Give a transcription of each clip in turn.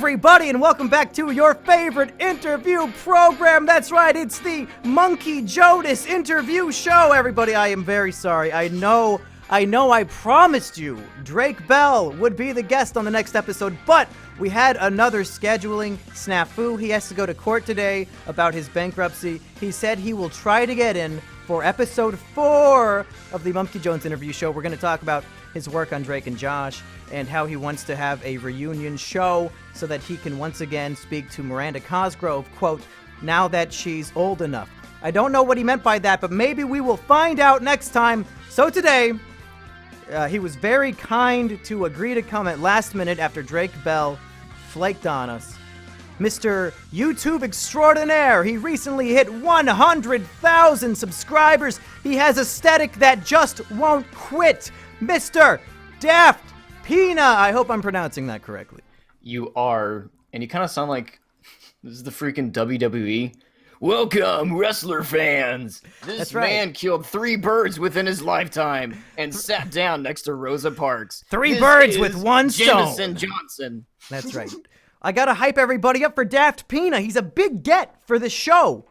everybody, and welcome back to your favorite interview program. That's right, it's the Monkey Jonas interview show. Everybody, I am very sorry. I know I promised you Drake Bell would be the guest on the next episode, but we had another scheduling snafu. He has to go to court today about his bankruptcy. He said he will try to get in for episode 4 of the Monkey Jones interview show. We're going to talk about his work on Drake and Josh and how he wants to have a reunion show so that he can once again speak to Miranda Cosgrove, quote, now that she's old enough. I don't know what he meant by that, but maybe we will find out next time. So today, he was very kind to agree to come at last minute after Drake Bell flaked on us. Mr. YouTube extraordinaire. He recently hit 100,000 subscribers. He has aesthetic that just won't quit. Mr. DaftPina. I hope I'm pronouncing that correctly. You are, and you kind of sound like this is the freaking WWE. Welcome, wrestler fans. This man killed 3 birds within his lifetime and sat down next to Rosa Parks. 3 birds with 1 stone. Jameson Johnson. That's right. I gotta hype everybody up for DaftPina. He's a big get for this show.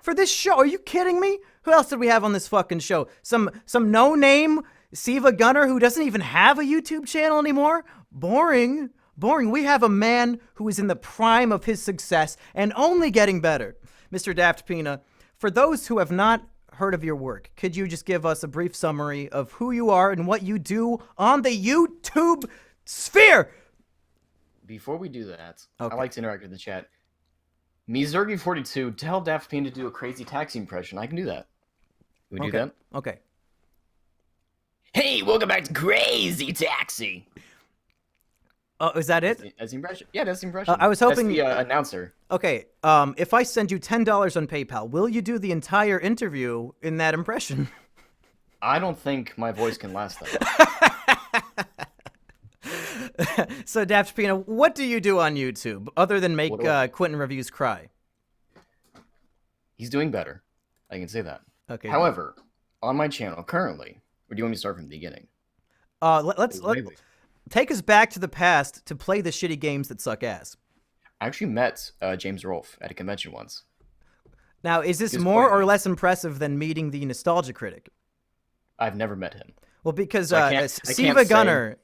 For this show, are you kidding me? Who else did we have on this fucking show? Some no-name Siva Gunner who doesn't even have a YouTube channel anymore? Boring. We have a man who is in the prime of his success and only getting better. Mr. DaftPina, for those who have not heard of your work, could you just give us a brief summary of who you are and what you do on the YouTube sphere? Before we do that, I like to interact with the chat. Mizurgi42, tell DaftPina to do a crazy taxi impression. I can do that. Can we do that? Okay. Hey, welcome back to Crazy Taxi. Oh, is that it? That's the impression. Yeah, that's the impression. I was hoping... That's the announcer. Okay, if I send you $10 on PayPal, will you do the entire interview in that impression? I don't think my voice can last that long. So, DaftPina, what do you do on YouTube, other than make Quentin Reviews cry? He's doing better. I can say that. Okay. However, on my channel, currently, or do you want me to start from the beginning? Let's take us back to the past to play the shitty games that suck ass. I actually met James Rolfe at a convention once. Now, is this more or less impressive than meeting the Nostalgia Critic? I've never met him. Well, because Siva Gunner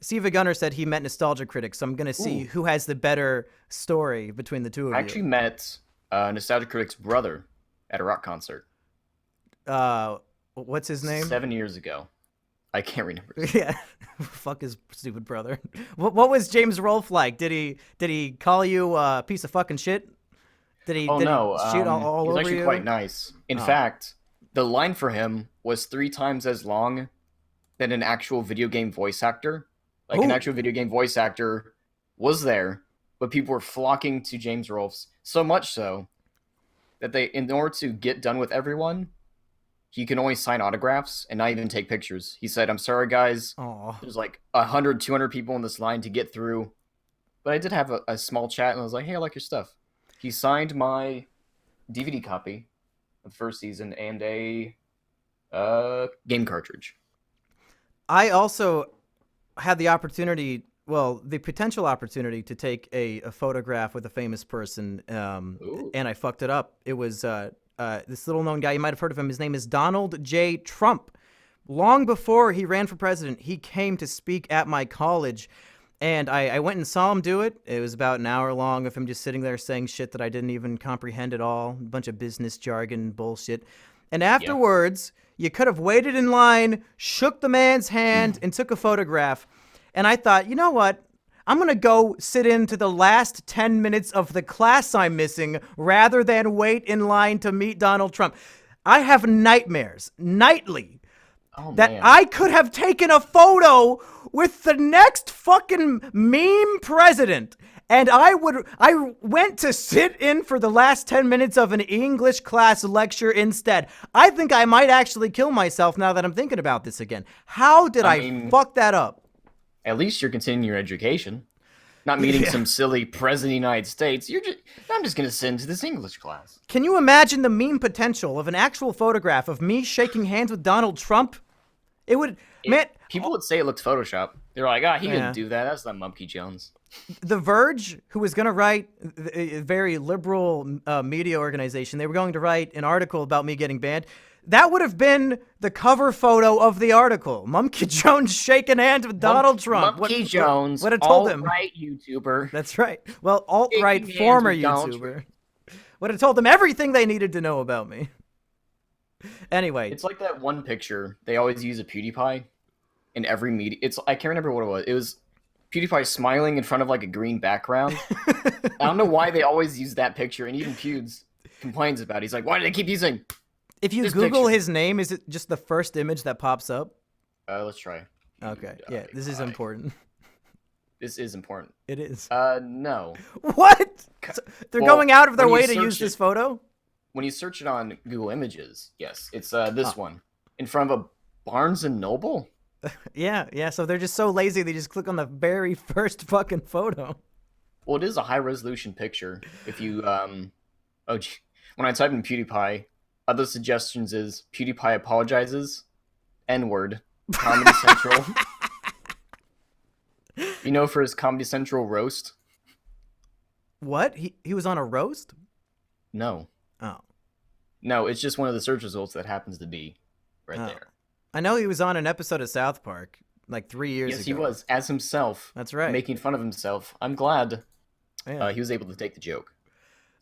said he met Nostalgia Critic, so I'm going to see who has the better story between the two of you. I actually met Nostalgia Critic's brother at a rock concert. What's his name? 7 years ago. I can't remember. Yeah, fuck his stupid brother. What was James Rolfe like? Did he call you a piece of fucking shit? Did he shoot all over you? He's actually quite nice. In fact, the line for him was 3 times as long than an actual video game voice actor. Like an actual video game voice actor was there, but people were flocking to James Rolfe's, so much so that in order to get done with everyone, he can only sign autographs and not even take pictures. He said, I'm sorry, guys. Aww. There's like 100, 200 people in this line to get through. But I did have a small chat, and I was like, hey, I like your stuff. He signed my DVD copy of the first season and a game cartridge. I also had the potential opportunity to take a photograph with a famous person, and I fucked it up. It was this little-known guy. You might have heard of him. His name is Donald J. Trump. Long before he ran for president, he came to speak at my college, and I went and saw him do it. It was about an hour long of him just sitting there saying shit that I didn't even comprehend at all, a bunch of business jargon bullshit. And afterwards, you could have waited in line, shook the man's hand, and took a photograph. And I thought, you know what? I'm going to go sit into the last 10 minutes of the class I'm missing rather than wait in line to meet Donald Trump. I have nightmares, nightly, that I could have taken a photo with the next fucking meme president. And I went to sit in for the last 10 minutes of an English class lecture instead. I think I might actually kill myself now that I'm thinking about this again. How did I fuck that up? At least you're continuing your education. Not meeting some silly president of the United States. I'm just going to sit into this English class. Can you imagine the meme potential of an actual photograph of me shaking hands with Donald Trump? It would... People would say it looked Photoshop. They're like, ah, he Yeah. didn't do that. That's not Monkey Jones. The Verge, who was going to write a very liberal media organization, they were going to write an article about me getting banned. That would have been the cover photo of the article. Monkey Jones shaking hands with Donald Trump. Monkey Jones, what I told him. alt-right YouTuber. That's right. Well, alt-right Shaking hands former with Donald YouTuber. Trump. Would have told them everything they needed to know about me. Anyway. It's like that one picture. They always use a PewDiePie in every media. I can't remember what it was. It was PewDiePie smiling in front of like a green background. I don't know why they always use that picture, and even Pewds complains about it. He's like, why do they keep using If you this Google picture? his name, is it just the first image that pops up? Let's try. Okay. Yeah, this is important. This is important. It is. No. What? So they're going out of their when you way to search use this it- photo? When you search it on Google Images, yes, it's this one in front of a Barnes and Noble. Yeah. So they're just so lazy, they just click on the very first fucking photo. Well, it is a high resolution picture. If you when I type in PewDiePie, other suggestions is PewDiePie apologizes, N-word, Comedy Central. You know, for his Comedy Central roast. What? He was on a roast? No, Oh. no, it's just one of the search results that happens to be right Oh. there. I know he was on an episode of South Park like 3 years ago. Yes, he was as himself. That's right. Making fun of himself. I'm glad Yeah. he was able to take the joke.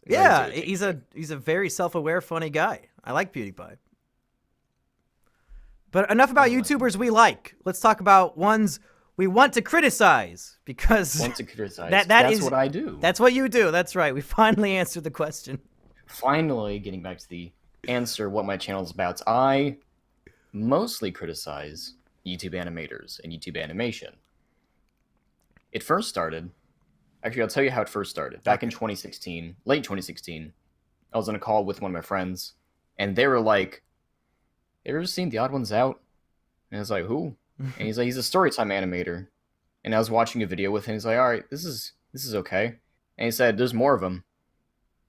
Yeah, he's a very self-aware, funny guy. I like PewDiePie. But enough about YouTubers we like. Let's talk about ones we want to criticize, because Want to criticize. that's That's what I do. That's what you do. That's right. We finally answered the question. Finally, getting back to the answer, what my channel is about. I mostly criticize YouTube animators and YouTube animation. It first started. Actually, I'll tell you how it first started. Back in 2016, late 2016, I was on a call with one of my friends, and they were like, "Have you ever seen The Odd Ones Out?" And I was like, "Who?" And he's like, "He's a Storytime animator." And I was watching a video with him. He's like, "All right, this is okay." And he said, "There's more of them."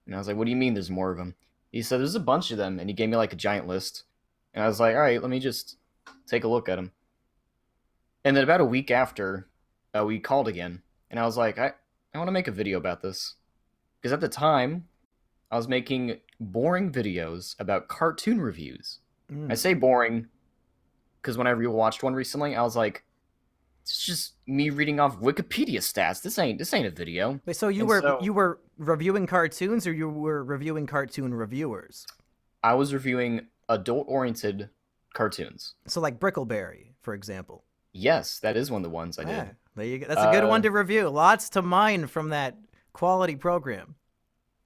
And I was like, "What do you mean there's more of them?" He said, "There's a bunch of them." And he gave me like a giant list. And I was like, "All right, let me just take a look at them." And then about a week after, we called again. And I was like, I want to make a video about this. Because at the time, I was making boring videos about cartoon reviews. I say boring because when I rewatched one recently, I was like, it's just me reading off Wikipedia stats. This ain't a video. Wait, so you were reviewing cartoons, or you were reviewing cartoon reviewers? I was reviewing adult-oriented cartoons. So like Brickleberry, for example. Yes, that is one of the ones I did. Yeah, there you go. That's a good one to review. Lots to mine from that quality program.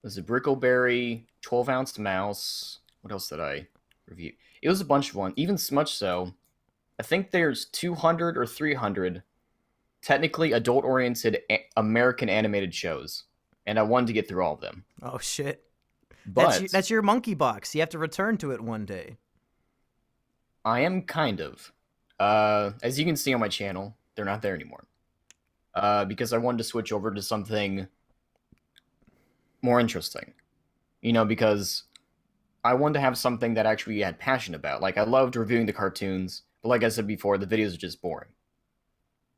There's a Brickleberry, 12-ounce mouse. What else did I review? It was a bunch of ones. Even much so, I think there's 200 or 300 technically adult-oriented American animated shows, and I wanted to get through all of them. Oh shit! But That's your monkey box. You have to return to it one day. I am kind of. As you can see on my channel, they're not there anymore. Because I wanted to switch over to something more interesting. You know, because I wanted to have something that actually had passion about. Like, I loved reviewing the cartoons, but like I said before, the videos are just boring.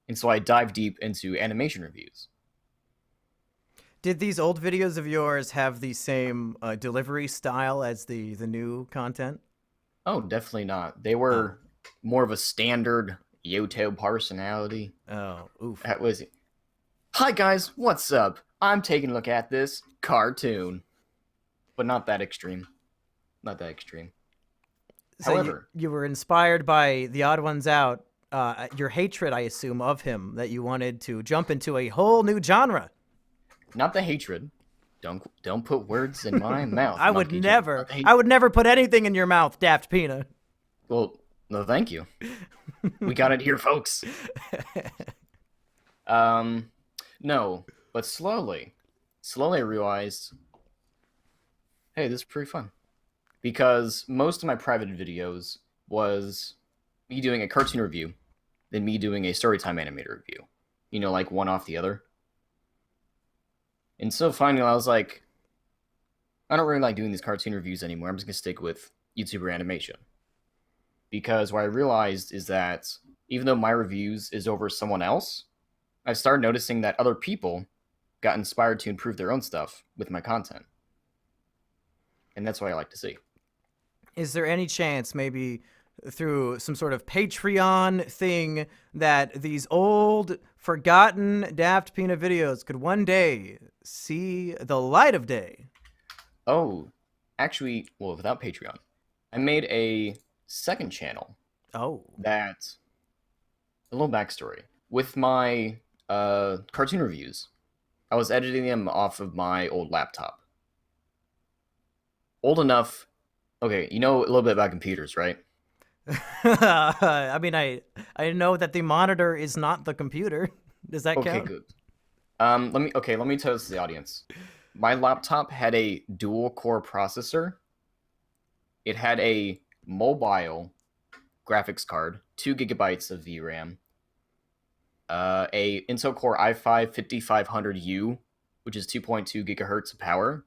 And so I dive deep into animation reviews. Did these old videos of yours have the same delivery style as the new content? Oh, definitely not. They were more of a standard YouTube personality. Oh, oof. That was it. Hi guys, what's up? I'm taking a look at this cartoon. But not that extreme. Not that extreme. So However, you were inspired by The Odd Ones Out, your hatred, I assume, of him, that you wanted to jump into a whole new genre. not the hatred. Don't put words in my mouth. I would Monkey never. Joe. I would never put anything in your mouth, DaftPina. Well, no, thank you. We got it here, folks. No, but slowly I realized, hey, this is pretty fun. Because most of my private videos was me doing a cartoon review, then me doing a Storytime animator review. You know, like one off the other. And so finally I was like, I don't really like doing these cartoon reviews anymore. I'm just going to stick with YouTuber animation. Because what I realized is that even though my reviews is over someone else, I've started noticing that other people got inspired to improve their own stuff with my content. And that's what I like to see. Is there any chance, maybe through some sort of Patreon thing, that these old, forgotten DaftPina videos could one day see the light of day? Oh, actually, well, without Patreon, I made a second channel. Oh. That, a little backstory. With my cartoon reviews, I was editing them off of my old laptop. Old enough. Okay, you know a little bit about computers, right? I mean, I know that the monitor is not the computer. Does that Okay, count? good. Let me tell this to the audience. My laptop had a dual core processor. It had a mobile graphics card, 2 gigabytes of VRAM, a Intel Core i5 5500U, which is 2.2 gigahertz of power.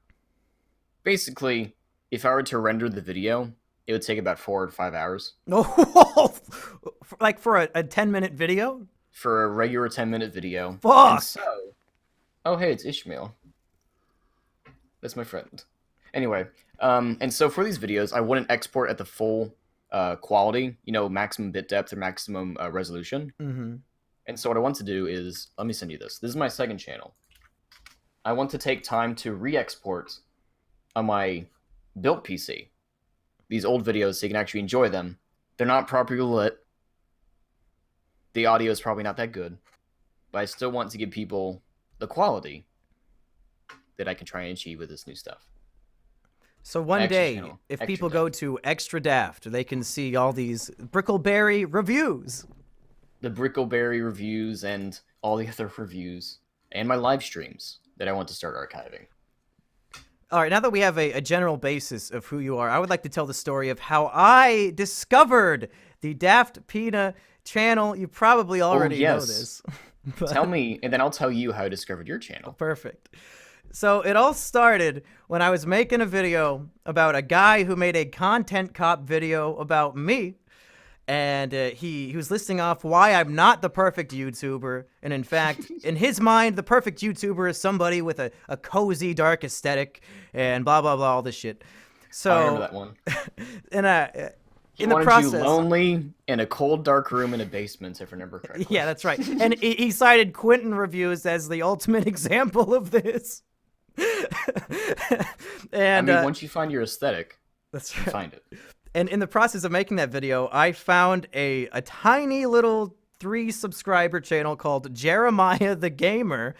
Basically, if I were to render the video, it would take about 4 to 5 hours. Oh, like for a 10-minute video? For a regular 10-minute video. Fuck! And so, oh hey, it's Ishmael. That's my friend. Anyway, and so for these videos, I wouldn't export at the full quality, maximum bit depth or maximum resolution. Mm-hmm. And so what I want to do is, let me send you this. This is my second channel. I want to take time to re-export on my built PC these old videos so you can actually enjoy them. They're not properly lit. The audio is probably not that good. But I still want to give people the quality that I can try and achieve with this new stuff. So one day, if people go to Extra Daft, they can see all these Brickleberry reviews. The Brickleberry reviews and all the other reviews. And my live streams that I want to start archiving. All right, now that we have a general basis of who you are, I would like to tell the story of how I discovered the DaftPina channel. You probably already know this. But... Tell me, and then I'll tell you how I discovered your channel. Perfect. So it all started when I was making a video about a guy who made a content cop video about me. And he was listing off why I'm not the perfect YouTuber. And in fact, in his mind, the perfect YouTuber is somebody with a cozy, dark aesthetic and blah, blah, blah, all this shit. So, I remember that one. In the process, you lonely in a cold, dark room in a basement, if I remember correctly. Yeah, that's right. And he cited Quentin reviews as the ultimate example of this. And I mean, once you find your aesthetic, that's right. You find it. And in the process of making that video, I found a tiny little 3-subscriber channel called Jeremiah the Gamer,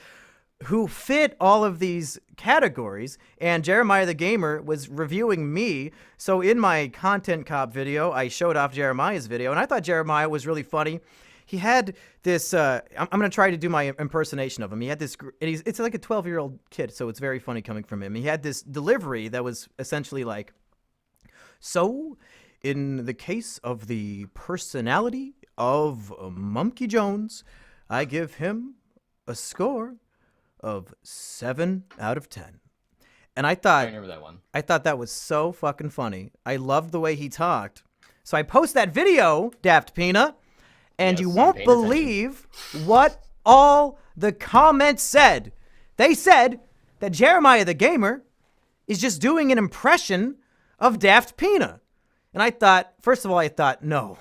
who fit all of these categories. And Jeremiah the Gamer was reviewing me. So in my Content Cop video, I showed off Jeremiah's video, and I thought Jeremiah was really funny. He had this, I'm going to try to do my impersonation of him. He had this, it's like a 12-year-old kid, so it's very funny coming from him. He had this delivery that was essentially like, so, in the case of the personality of Mumkey Jones, I give him a score of 7 out of 10. And I remember that one. I thought that was so fucking funny. I loved the way he talked. So I post that video, DaftPina, and you won't believe what all the comments said. They said that Jeremiah the Gamer is just doing an impression of DaftPina. And I thought, first of all, no.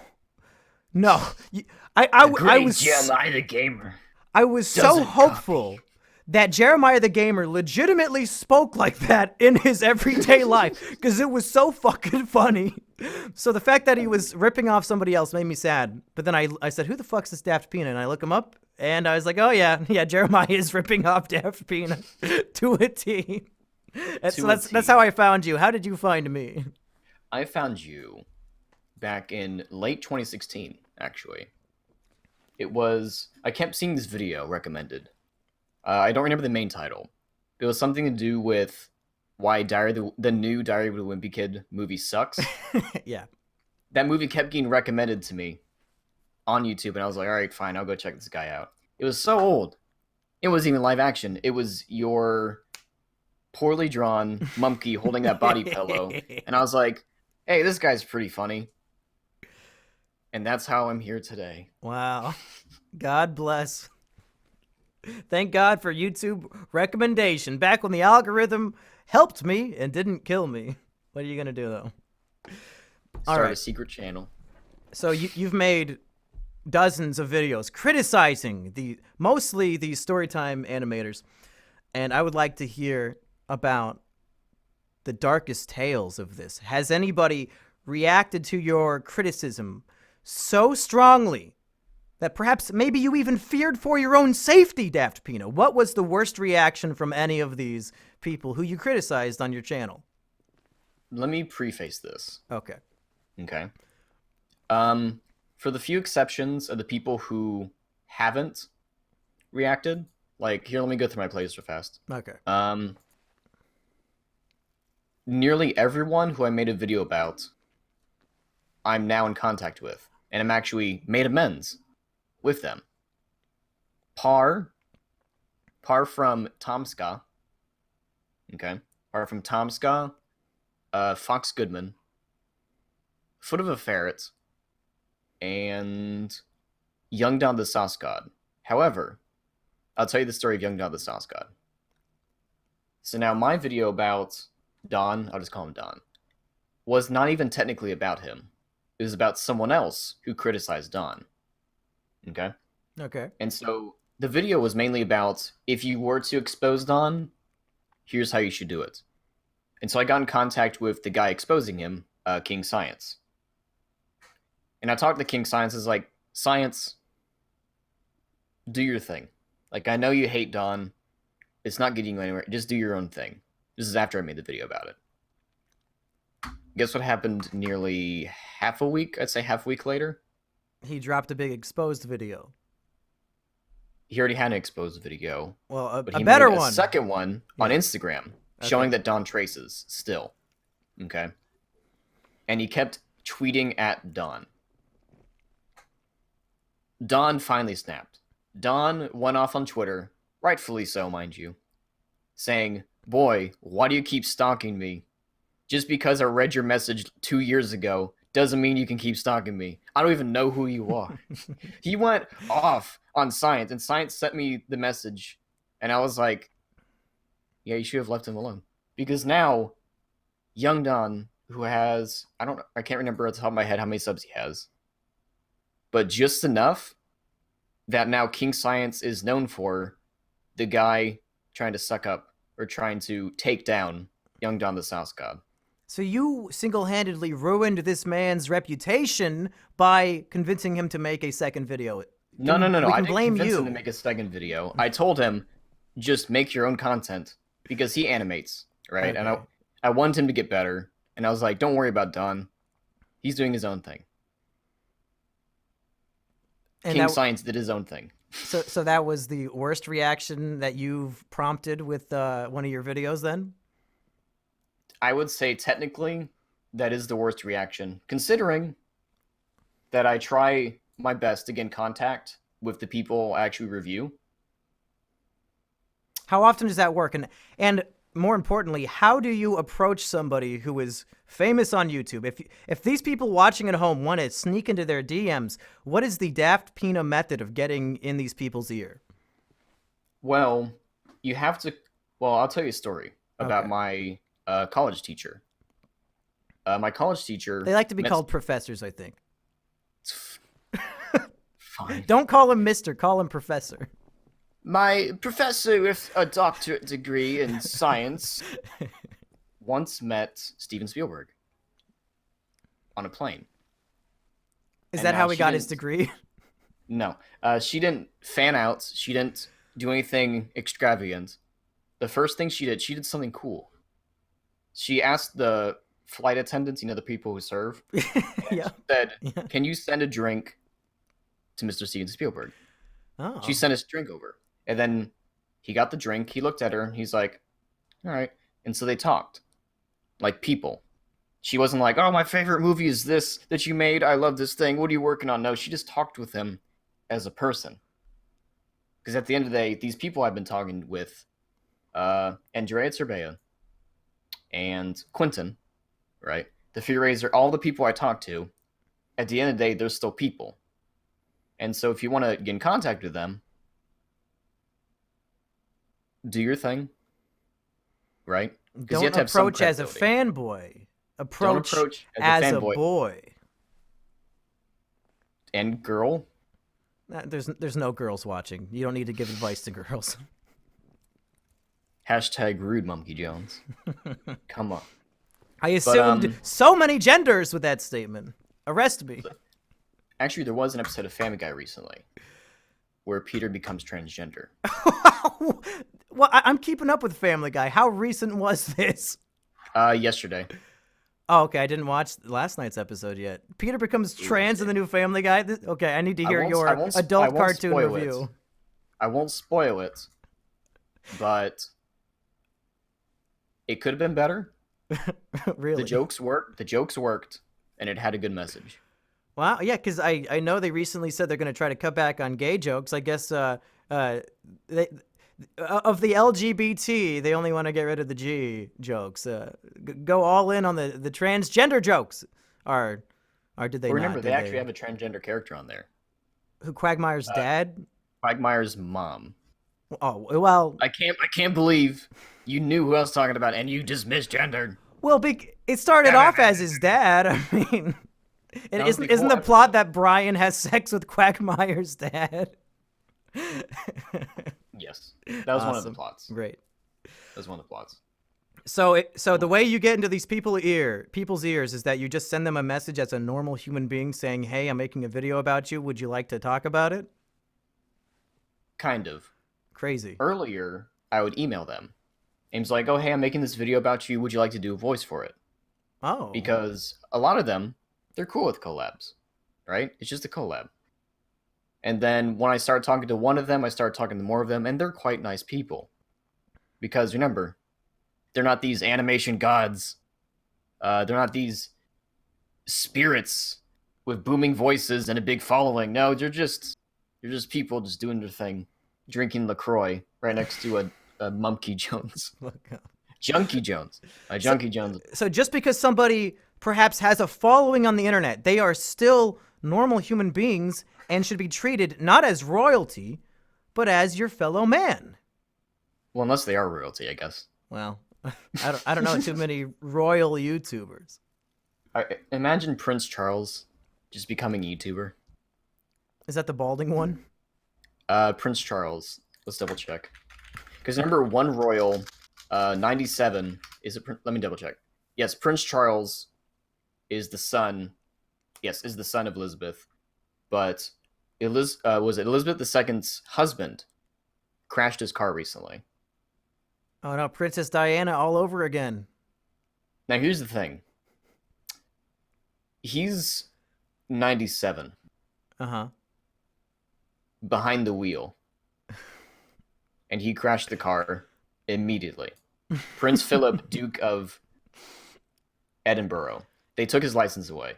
I was Jeremiah the Gamer. I was so hopeful that Jeremiah the Gamer legitimately spoke like that in his everyday life, because it was so fucking funny. So the fact that he was ripping off somebody else made me sad. But then I said, who the fuck's this DaftPina? And I look him up, and I was like, oh yeah, Jeremiah is ripping off DaftPina to a T. So that's how I found you. How did you find me? I found you back in late 2016, actually. I kept seeing this video recommended. I don't remember the main title. It was something to do with why the new Diary of the Wimpy Kid movie sucks. Yeah. That movie kept getting recommended to me on YouTube, and I was like, all right, fine, I'll go check this guy out. It was so old. It wasn't even live action. It was your poorly drawn Mumkey holding that body pillow. And I was like, hey, this guy's pretty funny. And that's how I'm here today. Wow. God bless. Thank God for YouTube recommendation. Back when the algorithm helped me and didn't kill me. What are you going to do, though? Start a secret channel. So you've made dozens of videos criticizing mostly the Storytime animators. And I would like to hear about the darkest tales of this. Has anybody reacted to your criticism so strongly that perhaps maybe you even feared for your own safety, DaftPina? What was the worst reaction from any of these people who you criticized on your channel? Let me preface this. Okay. Okay. For the few exceptions of the people who haven't reacted, like, here, let me go through my plays real fast. Okay. Nearly everyone who I made a video about, I'm now in contact with, and I'm actually made amends with them. Par from Tomska. Okay. Par from Tomska, Fox Goodman, Foot of a Ferret, and Young Don the Sauce God. However, I'll tell you the story of Young Don the Sauce God. So now my video about Don, I'll just call him Don, was not even technically about him. It was about someone else who criticized Don. Okay? Okay. And so the video was mainly about, if you were to expose Don, here's how you should do it. And so I got in contact with the guy exposing him, King Science. And I talked to King Science, is like, Science, do your thing. Like, I know you hate Don. It's not getting you anywhere. Just do your own thing. This is after I made the video about it. Guess what happened nearly half a week? I'd say half a week later. He dropped a big exposed video. He already had an exposed video. Well, a but he better made a one. second one on Instagram showing that Don traces still. Okay. And he kept tweeting at Don. Don finally snapped. Don went off on Twitter, rightfully so, mind you, saying, "Boy, why do you keep stalking me? Just because I read your message 2 years ago doesn't mean you can keep stalking me. I don't even know who you are." He went off on Science, and Science sent me the message, and I was like, yeah, you should have left him alone. Because now, Young Don, who has, I can't remember off the top of my head how many subs he has, but just enough that now King Science is known for the guy trying to suck up or trying to take down Young Don the Sauce God. So you single-handedly ruined this man's reputation by convincing him to make a second video. No. I didn't blame convince you. him to make a second video. I told him, just make your own content, because he animates, right? Okay. And I wanted him to get better, and I was like, don't worry about Don. He's doing his own thing. And King Science did his own thing. So that was the worst reaction that you've prompted with one of your videos then? I would say technically that is the worst reaction, considering that I try my best to get in contact with the people I actually review. How often does that work? And more importantly, how do you approach somebody who is famous on YouTube? If these people watching at home want to sneak into their DMs, what is the DaftPina method of getting in these people's ear? Well, you have to. Well, I'll tell you a story about my college teacher. My college teacher. They like to be called professors, I think. Fine. Don't call him Mister. Call him Professor. My professor with a doctorate degree in science once met Steven Spielberg on a plane. Is that how he got his degree? No. She didn't fan out. She didn't do anything extravagant. The first thing she did something cool. She asked the flight attendants, the people who serve, yeah. She said, "Can you send a drink to Mr. Steven Spielberg?" Oh. She sent his drink over. And then he got the drink. He looked at her. And he's like, all right. And so they talked like people. She wasn't like, oh, my favorite movie is this that you made. I love this thing. What are you working on? No, she just talked with him as a person. Because at the end of the day, these people I've been talking with, Andrea Cervea and Quentin, right? The Fear Raiser, all the people I talked to, at the end of the day, they're still people. And so if you want to get in contact with them, do your thing, right? Because you have Don't to have some approach as a credibility. fanboy. Don't Approach approach as as a a fanboy boy. and girl. There's no girls watching. You don't need to give advice to girls. Hashtag rude, Monkey Jones. Come on. I assumed so many genders with that statement. Arrest me. Actually, there was an episode of Family Guy recently where Peter becomes transgender. Well, I'm keeping up with Family Guy. How recent was this? Yesterday. Oh, okay. I didn't watch last night's episode yet. Peter becomes trans in the new Family Guy. Okay, I need to hear your adult cartoon review. I won't spoil it, but it could have been better. Really? The jokes worked, and it had a good message. Wow, yeah, because I know they recently said they're going to try to cut back on gay jokes. I guess of the LGBT, they only want to get rid of the G jokes. Go all in on the transgender jokes. Or did they Remember, not? they actually have a transgender character on there. Who, Quagmire's dad? Quagmire's mom. Oh, well. I can't believe you knew who I was talking about, and you just misgendered. Well, it started off as his dad. I mean... And isn't the plot that Brian has sex with Quagmire's dad? Yes, that was one of the plots. Great. That was one of the plots. So the way you get into these people's ears is that you just send them a message as a normal human being saying, "Hey, I'm making a video about you. Would you like to talk about it?" Kind of. Crazy. Earlier, I would email them. Aim's like, "Oh, hey, I'm making this video about you. Would you like to do a voice for it?" Oh. Because a lot of them, they're cool with collabs, right? It's just a collab. And then when I started talking to one of them, I started talking to more of them, and they're quite nice people. Because remember, they're not these animation gods. They're not these spirits with booming voices and a big following. No, they're just people just doing their thing, drinking LaCroix right next to a Monkey Jones. Junkie Jones. Junkie Jones. So just because somebody perhaps has a following on the internet, they are still normal human beings and should be treated not as royalty, but as your fellow man. Well, unless they are royalty, I guess. Well, I don't know too many royal YouTubers. Imagine Prince Charles just becoming a YouTuber. Is that the balding one? Prince Charles. Let's double check. Because remember, one royal, 97 is it? Let me double check. Yes, Prince Charles is the son. Yes, is the son of Elizabeth, but was it Elizabeth II's husband crashed his car recently. Oh no, Princess Diana all over again. Now here's the thing. He's 97. Uh-huh. Behind the wheel. And he crashed the car immediately. Prince Philip, Duke of Edinburgh. They took his license away.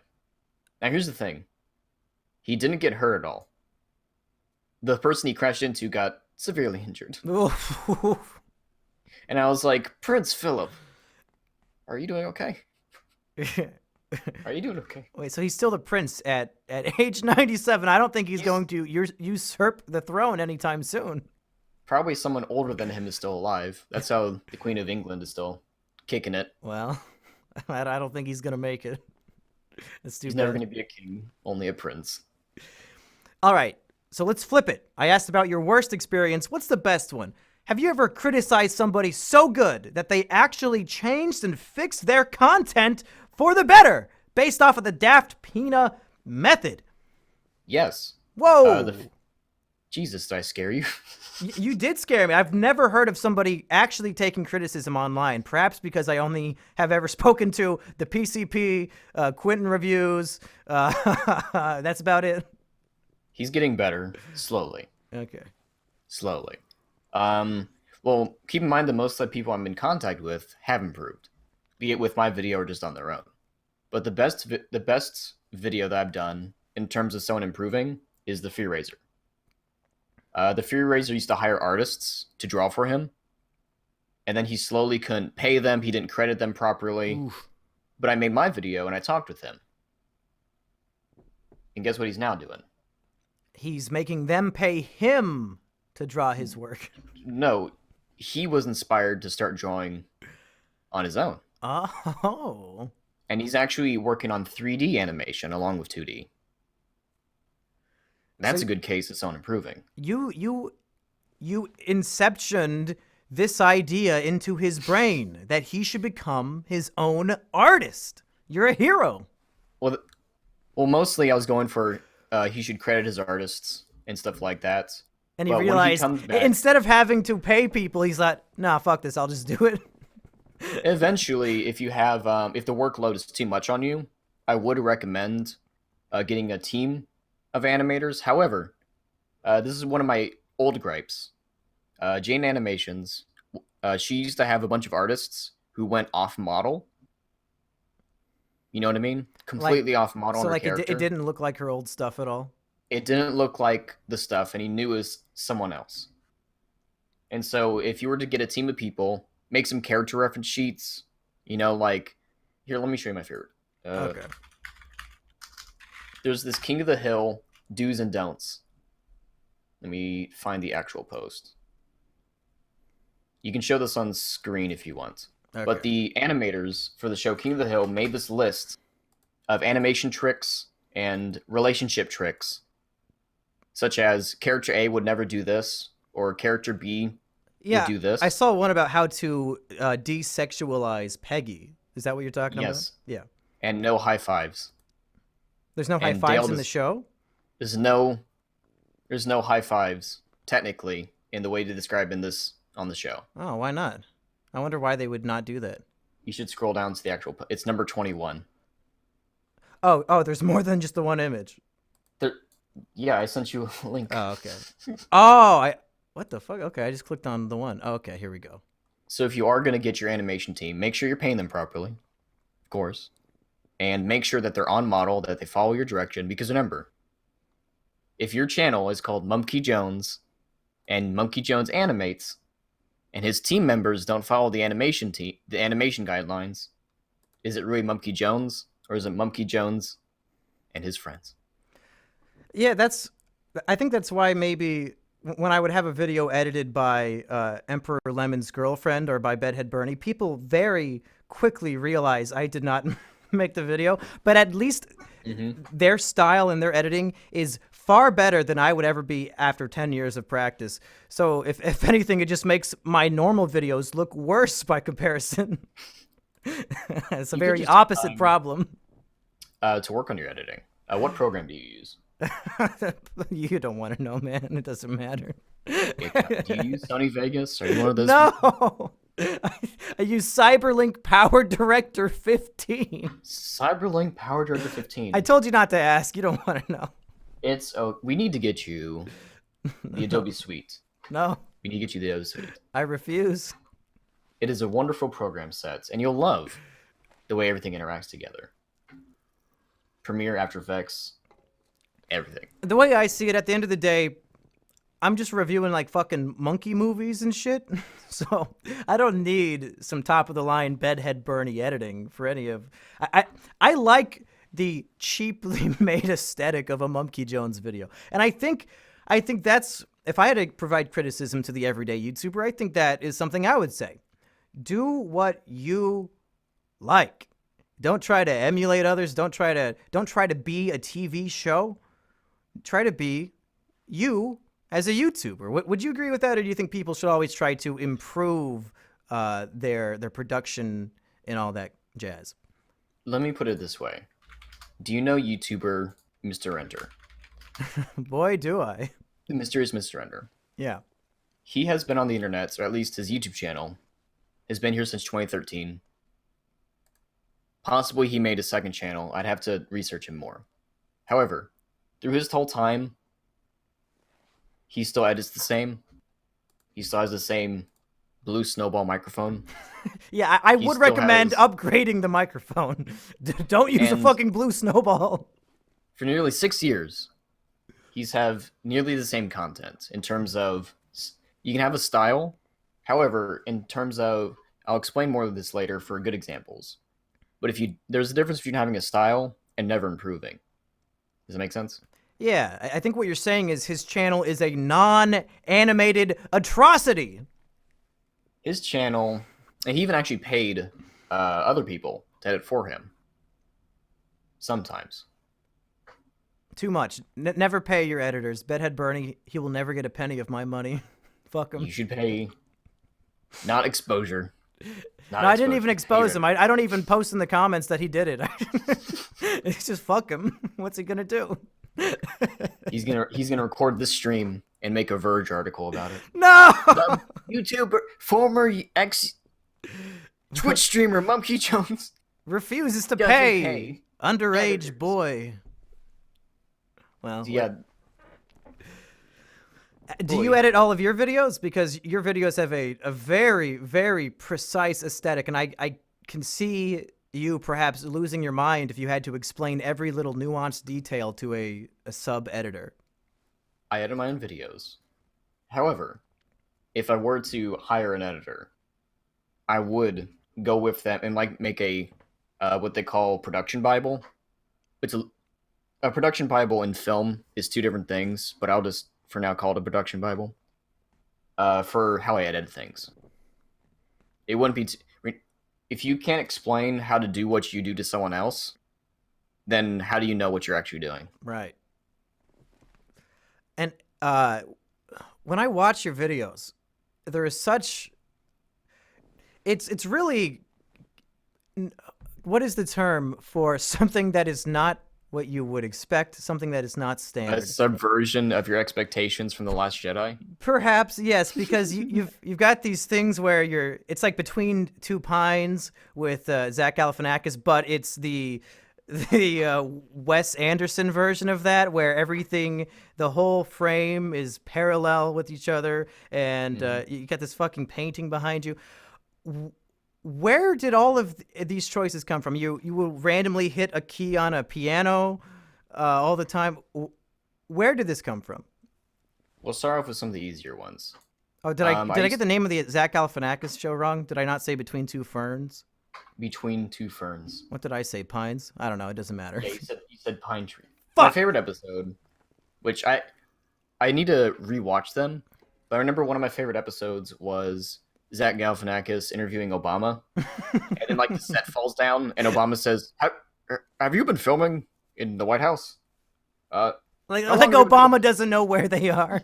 Now here's the thing. He didn't get hurt at all. The person he crashed into got severely injured. And I was like, Prince Philip, are you doing okay? Are you doing okay? Wait, so he's still the prince at age 97. I don't think he's going to usurp the throne anytime soon. Probably someone older than him is still alive. That's how the Queen of England is still kicking it. Well, I don't think he's going to make it. He's never going to be a king, only a prince. All right, so let's flip it. I asked about your worst experience. What's the best one? Have you ever criticized somebody so good that they actually changed and fixed their content for the better based off of the DaftPina method? Yes. Whoa. Jesus, did I scare you? You did scare me. I've never heard of somebody actually taking criticism online, perhaps because I only have ever spoken to the PCP, Quentin reviews. That's about it. He's getting better, slowly. Okay. Slowly. Well, keep in mind that most of the people I'm in contact with have improved, be it with my video or just on their own. But the best video that I've done in terms of someone improving is the Fear Raiser. The Fear Raiser used to hire artists to draw for him, and then he slowly couldn't pay them. He didn't credit them properly. Oof. But I made my video and I talked with him. And guess what he's now doing? He's making them pay him to draw his work. No, he was inspired to start drawing on his own. Oh. And he's actually working on 3D animation along with 2D. That's a good case of someone improving. You inceptioned this idea into his brain that he should become his own artist. You're a hero. Well, mostly I was going for he should credit his artists and stuff like that. And he realized instead of having to pay people, he's like, nah, fuck this, I'll just do it. Eventually, if you have if the workload is too much on you, I would recommend getting a team of animators. However, this is one of my old gripes. Jane Animations, she used to have a bunch of artists who went off model. You know what I mean? Completely off model. So on her character. It didn't look like her old stuff at all? It didn't look like the stuff, and he knew it was someone else. And so if you were to get a team of people, make some character reference sheets, you know, like, here, let me show you my favorite. Okay. There's this King of the Hill do's and don'ts. Let me find the actual post. You can show this on screen if you want. Okay. But the animators for the show King of the Hill made this list of animation tricks and relationship tricks, such as character A would never do this, or character B would do this. I saw one about how to desexualize Peggy. Is that what you're talking about? Yes. Yeah. And no high fives. There's no high fives in the show? There's no high fives, technically, in the way to describe in this on the show. Oh, why not? I wonder why they would not do that. You should scroll down to the actual... It's number 21. Oh, there's more than just the one image. Yeah, I sent you a link. Oh, okay. What the fuck? Okay, I just clicked on the one. Oh, okay, here we go. So if you are going to get your animation team, make sure you're paying them properly, of course. And make sure that they're on model, that they follow your direction. Because remember, if your channel is called Monkey Jones, and Monkey Jones animates, and his team members don't follow the animation guidelines, is it really Monkey Jones, or is it Monkey Jones and his friends? Yeah, I think that's why maybe when I would have a video edited by Emperor Lemon's girlfriend or by Bedhead Bernie, people very quickly realize I did not make the video, but at least their style and their editing is far better than I would ever be after 10 years of practice. So if anything, it just makes my normal videos look worse by comparison. It's a very opposite problem. To work on your editing, what program do you use? You don't want to know, man. It doesn't matter. Do you use Sony Vegas? Are you one of those? No. I use Cyberlink Power Director 15. Cyberlink Power Director 15. I told you not to ask. You don't want to know. We need to get you the Adobe Suite. No. We need to get you the Adobe Suite. I refuse. It is a wonderful program set, and you'll love the way everything interacts together. Premiere, After Effects, everything. The way I see it, at the end of the day, I'm just reviewing like fucking monkey movies and shit. So I don't need some top of the line Bedhead Bernie editing for any of. I like the cheaply made aesthetic of a Monkey Jones video, and I think that's, if I had to provide criticism to the everyday YouTuber, I think that is something I would say. Do what you like. Don't try to emulate others. Don't try to be a TV show. Try to be you as a YouTuber. Would you agree with that, or do you think people should always try to improve their production and all that jazz? Let me put it this way. Do you know YouTuber Mr. Ender? Boy, do I. The mysterious Mr. Ender. Yeah. He has been on the internet, or at least his YouTube channel has been here since 2013. Possibly he made a second channel. I'd have to research him more. However, through his whole time, he still edits the same. He still has the same blue snowball microphone. Yeah, I would recommend upgrading the microphone. Don't use a fucking blue snowball. For nearly 6 years, he's have nearly the same content in terms of, you can have a style. However, in terms of, I'll explain more of this later for good examples. But there's a difference between having a style and never improving. Does that make sense? Yeah, I think what you're saying is his channel is a non-animated atrocity. His channel, and he even actually paid other people to edit for him. Sometimes. Too much. Never pay your editors. Bedhead Bernie, he will never get a penny of my money. Fuck him. You should pay. Not exposure. No, I didn't even expose him. I don't even post in the comments that he did it. It's just fuck him. What's he gonna do? He's gonna record this stream and make a Verge article about it. No. YouTuber, former ex Twitch streamer Monkey Jones refuses to pay. Underage boy. Well, yeah. Do you edit all of your videos? Because your videos have a very, very precise aesthetic, and I can see you perhaps losing your mind if you had to explain every little nuanced detail to a sub-editor. I edit my own videos. However, if I were to hire an editor, I would go with them and like make a what they call production Bible. It's a production Bible and film is two different things, but I'll just for now call it a production Bible. For how I edit things. It wouldn't be if you can't explain how to do what you do to someone else, then how do you know what you're actually doing? Right. And when I watch your videos, there is such it's really, what is the term for something that is not what you would expect, something that is not standard? A subversion of your expectations from The Last Jedi? Perhaps, yes, because you've got these things where it's like Between Two Pines with Zach Galifianakis, but it's the Wes Anderson version of that, where everything, the whole frame is parallel with each other, and you got this fucking painting behind you. Where did all of these choices come from? You will randomly hit a key on a piano all the time. Where did this come from? We'll start off with some of the easier ones. Oh, did I get the name of the Zach Galifianakis show wrong? Did I not say Between Two Ferns? Between Two Ferns. What did I say? Pines? I don't know. It doesn't matter. Yeah, you said Pine Tree. Fuck! My favorite episode, which I need to rewatch them, but I remember one of my favorite episodes was Zach Galifianakis interviewing Obama, and then like the set falls down, and Obama says, "Have you been filming in the White House?" Like Obama doesn't know where they are.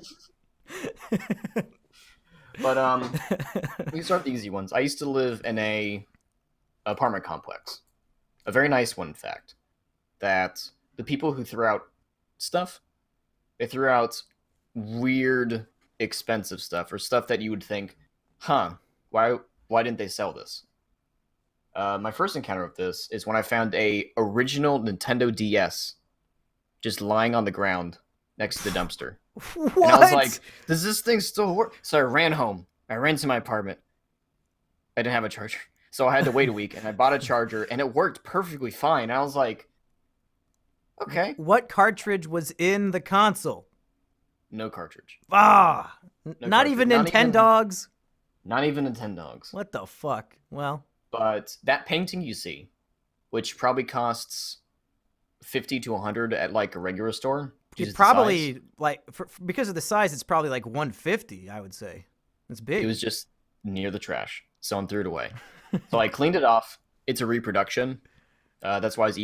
But we start the easy ones. I used to live in a apartment complex, a very nice one, in fact. That the people who threw out stuff, they threw out weird, expensive stuff, or stuff that you would think, huh, why didn't they sell this? My first encounter with this is when I found a original Nintendo DS just lying on the ground next to the dumpster. What? And I was like, does this thing still work? So I ran home. I ran to my apartment. I didn't have a charger. So I had to wait a week, and I bought a charger, and it worked perfectly fine. I was like, okay. What cartridge was in the console? No cartridge. Ah! No not cartridge. even Nintendogs? Not even Nintendogs. What the fuck? Well. But that painting you see, which probably costs 50 to 100 at like a regular store. It's probably like, because of the size, it's probably like 150, I would say. It's big. It was just near the trash. Someone threw it away. So I cleaned it off. It's a reproduction. That's why I was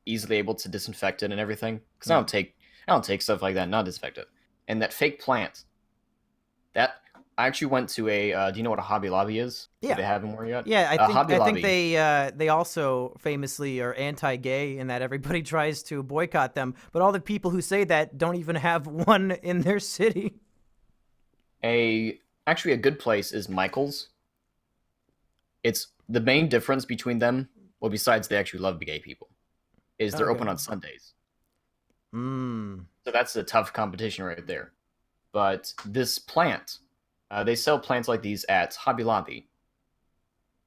easily able to disinfect it and everything. Because I don't take stuff like that, not disinfect it. And that fake plant, that I actually went to a. Do you know what a Hobby Lobby is? Yeah. Do they have them where yet? Yeah, I think they also famously are anti-gay in that everybody tries to boycott them, but all the people who say that don't even have one in their city. Actually a good place is Michael's. It's the main difference between them. Well, besides they actually love gay people, is they're open on Sundays. So that's a tough competition right there. But this plant. They sell plants like these at Hobby Lobby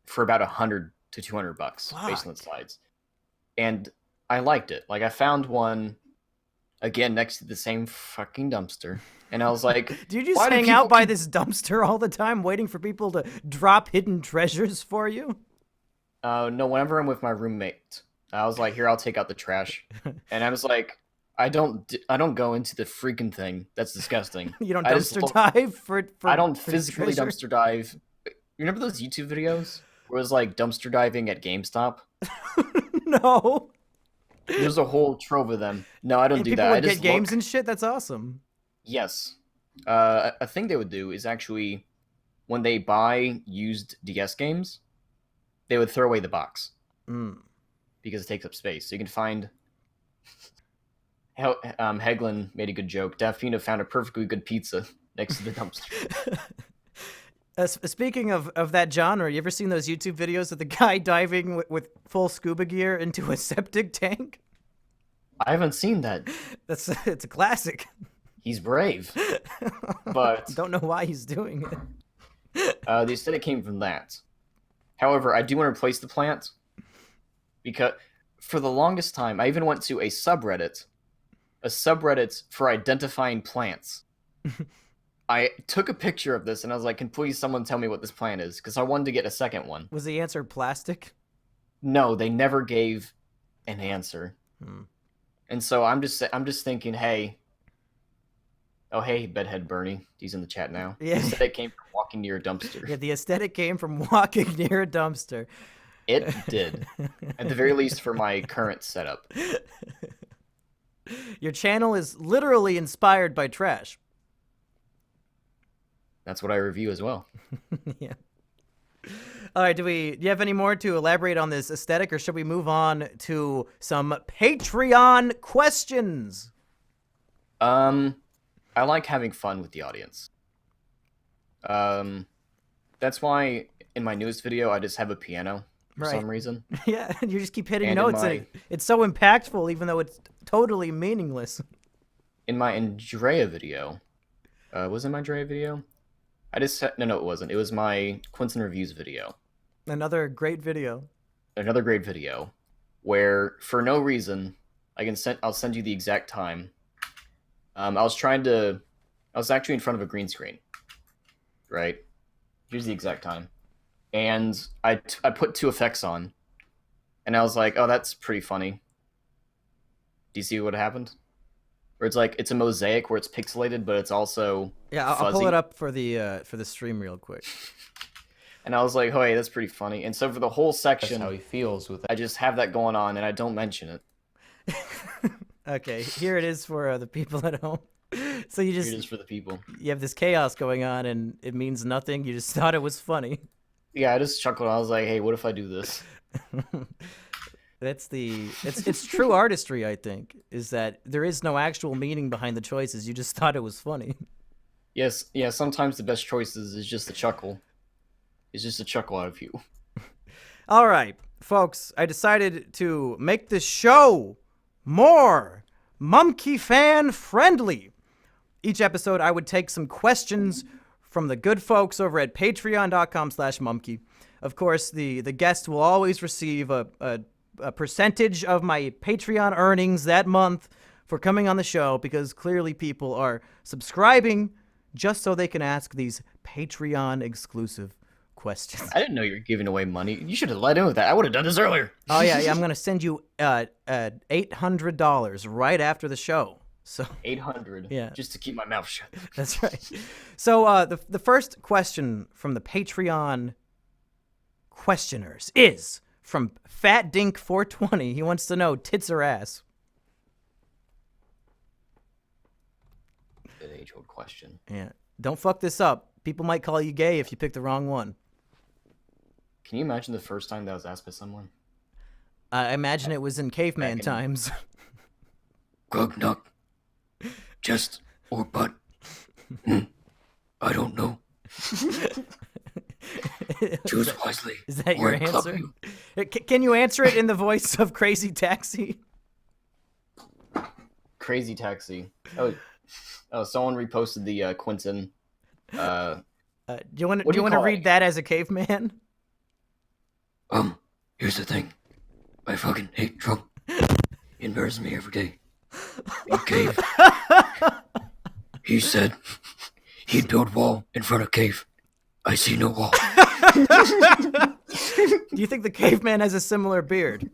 for about $100 to $200 based on the slides. And I liked it. Like I found one again next to the same fucking dumpster, and I was like, "Do you just hang out by this dumpster all the time, waiting for people to drop hidden treasures for you?" No. Whenever I'm with my roommate, I was like, "Here, I'll take out the trash," and I was like, I don't go into the freaking thing. That's disgusting. You don't I just dumpster dive for I don't for physically treasure? dumpster dive. You remember those YouTube videos where it was like dumpster diving at GameStop? No. There's a whole trove of them. No, I don't And do people that. I would just get games look. and shit. That's awesome. Yes. A thing they would do is actually when they buy used DS games, they would throw away the box because it takes up space. So you can find. Heglin made a good joke. DaftPina found a perfectly good pizza next to the dumpster. Speaking of that genre, you ever seen those YouTube videos of the guy diving with full scuba gear into a septic tank? I haven't seen that. It's a classic. He's brave, but don't know why he's doing it. The aesthetic came from that. However, I do want to replace the plant because for the longest time, I even went to a subreddit for identifying plants. I took a picture of this and I was like, can please someone tell me what this plant is? Because I wanted to get a second one. Was the answer plastic? No, they never gave an answer. And so I'm just thinking, hey, Bedhead Bernie, he's in the chat now. Yeah. The aesthetic came from walking near a dumpster. Yeah, the aesthetic came from walking near a dumpster. It did, at the very least for my current setup. Your channel is literally inspired by trash. That's what I review as well. Yeah. All right, do you have any more to elaborate on this aesthetic, or should we move on to some Patreon questions? I like having fun with the audience. That's why in my newest video I just have a piano for some reason. Yeah, you just keep hitting And notes, and it's so impactful, even though it's totally meaningless. In my Andrea video, was it my Andrea video? No, it wasn't. It was my Quinton Reviews video. Another great video. Another great video, where for no reason, I'll send you the exact time. I was actually in front of a green screen. Right? Here's the exact time. And I put two effects on. And I was like, oh, that's pretty funny. Do you see what happened? Where it's a mosaic where it's pixelated, but it's also I'll pull it up for the stream real quick. And I was like, oh, hey, that's pretty funny. And so for the whole section, that's how he feels with it. I just have that going on, and I don't mention it. Okay, here it is for the people at home. So here it is for the people. You have this chaos going on, and it means nothing. You just thought it was funny. Yeah, I just chuckled. I was like, hey, what if I do this? It's true artistry, I think, is that there is no actual meaning behind the choices. You just thought it was funny. Yes, yeah, sometimes the best choices is just a chuckle. It's just a chuckle out of you. All right, folks, I decided to make this show more Mumkey fan friendly. Each episode, I would take some questions from the good folks over at patreon.com/Mumkey. Of course, the guest will always receive a percentage of my Patreon earnings that month for coming on the show, because clearly people are subscribing just so they can ask these Patreon exclusive questions. I didn't know you were giving away money. You should have let in with that. I would have done this earlier. Oh yeah, I'm gonna send you $800 right after the show. So 800. Yeah, just to keep my mouth shut. That's right. So the first question from the Patreon questioners is from Fat Dink 420. He wants to know, tits or ass? An age-old question. Yeah. Don't fuck this up. People might call you gay if you pick the wrong one. Can you imagine the first time that was asked by someone? I imagine it was in caveman times. Gugnuck. Chest or butt? I don't know. Choose wisely. Is that your answer? Can you answer it in the voice of Crazy Taxi? Crazy Taxi. Oh, someone reposted the Quinton. Do you want to read that as a caveman? Here's the thing. I fucking hate Trump. He embarrasses me every day. In cave. He said he'd build wall in front of cave. I see no wall. Do you think the caveman has a similar beard?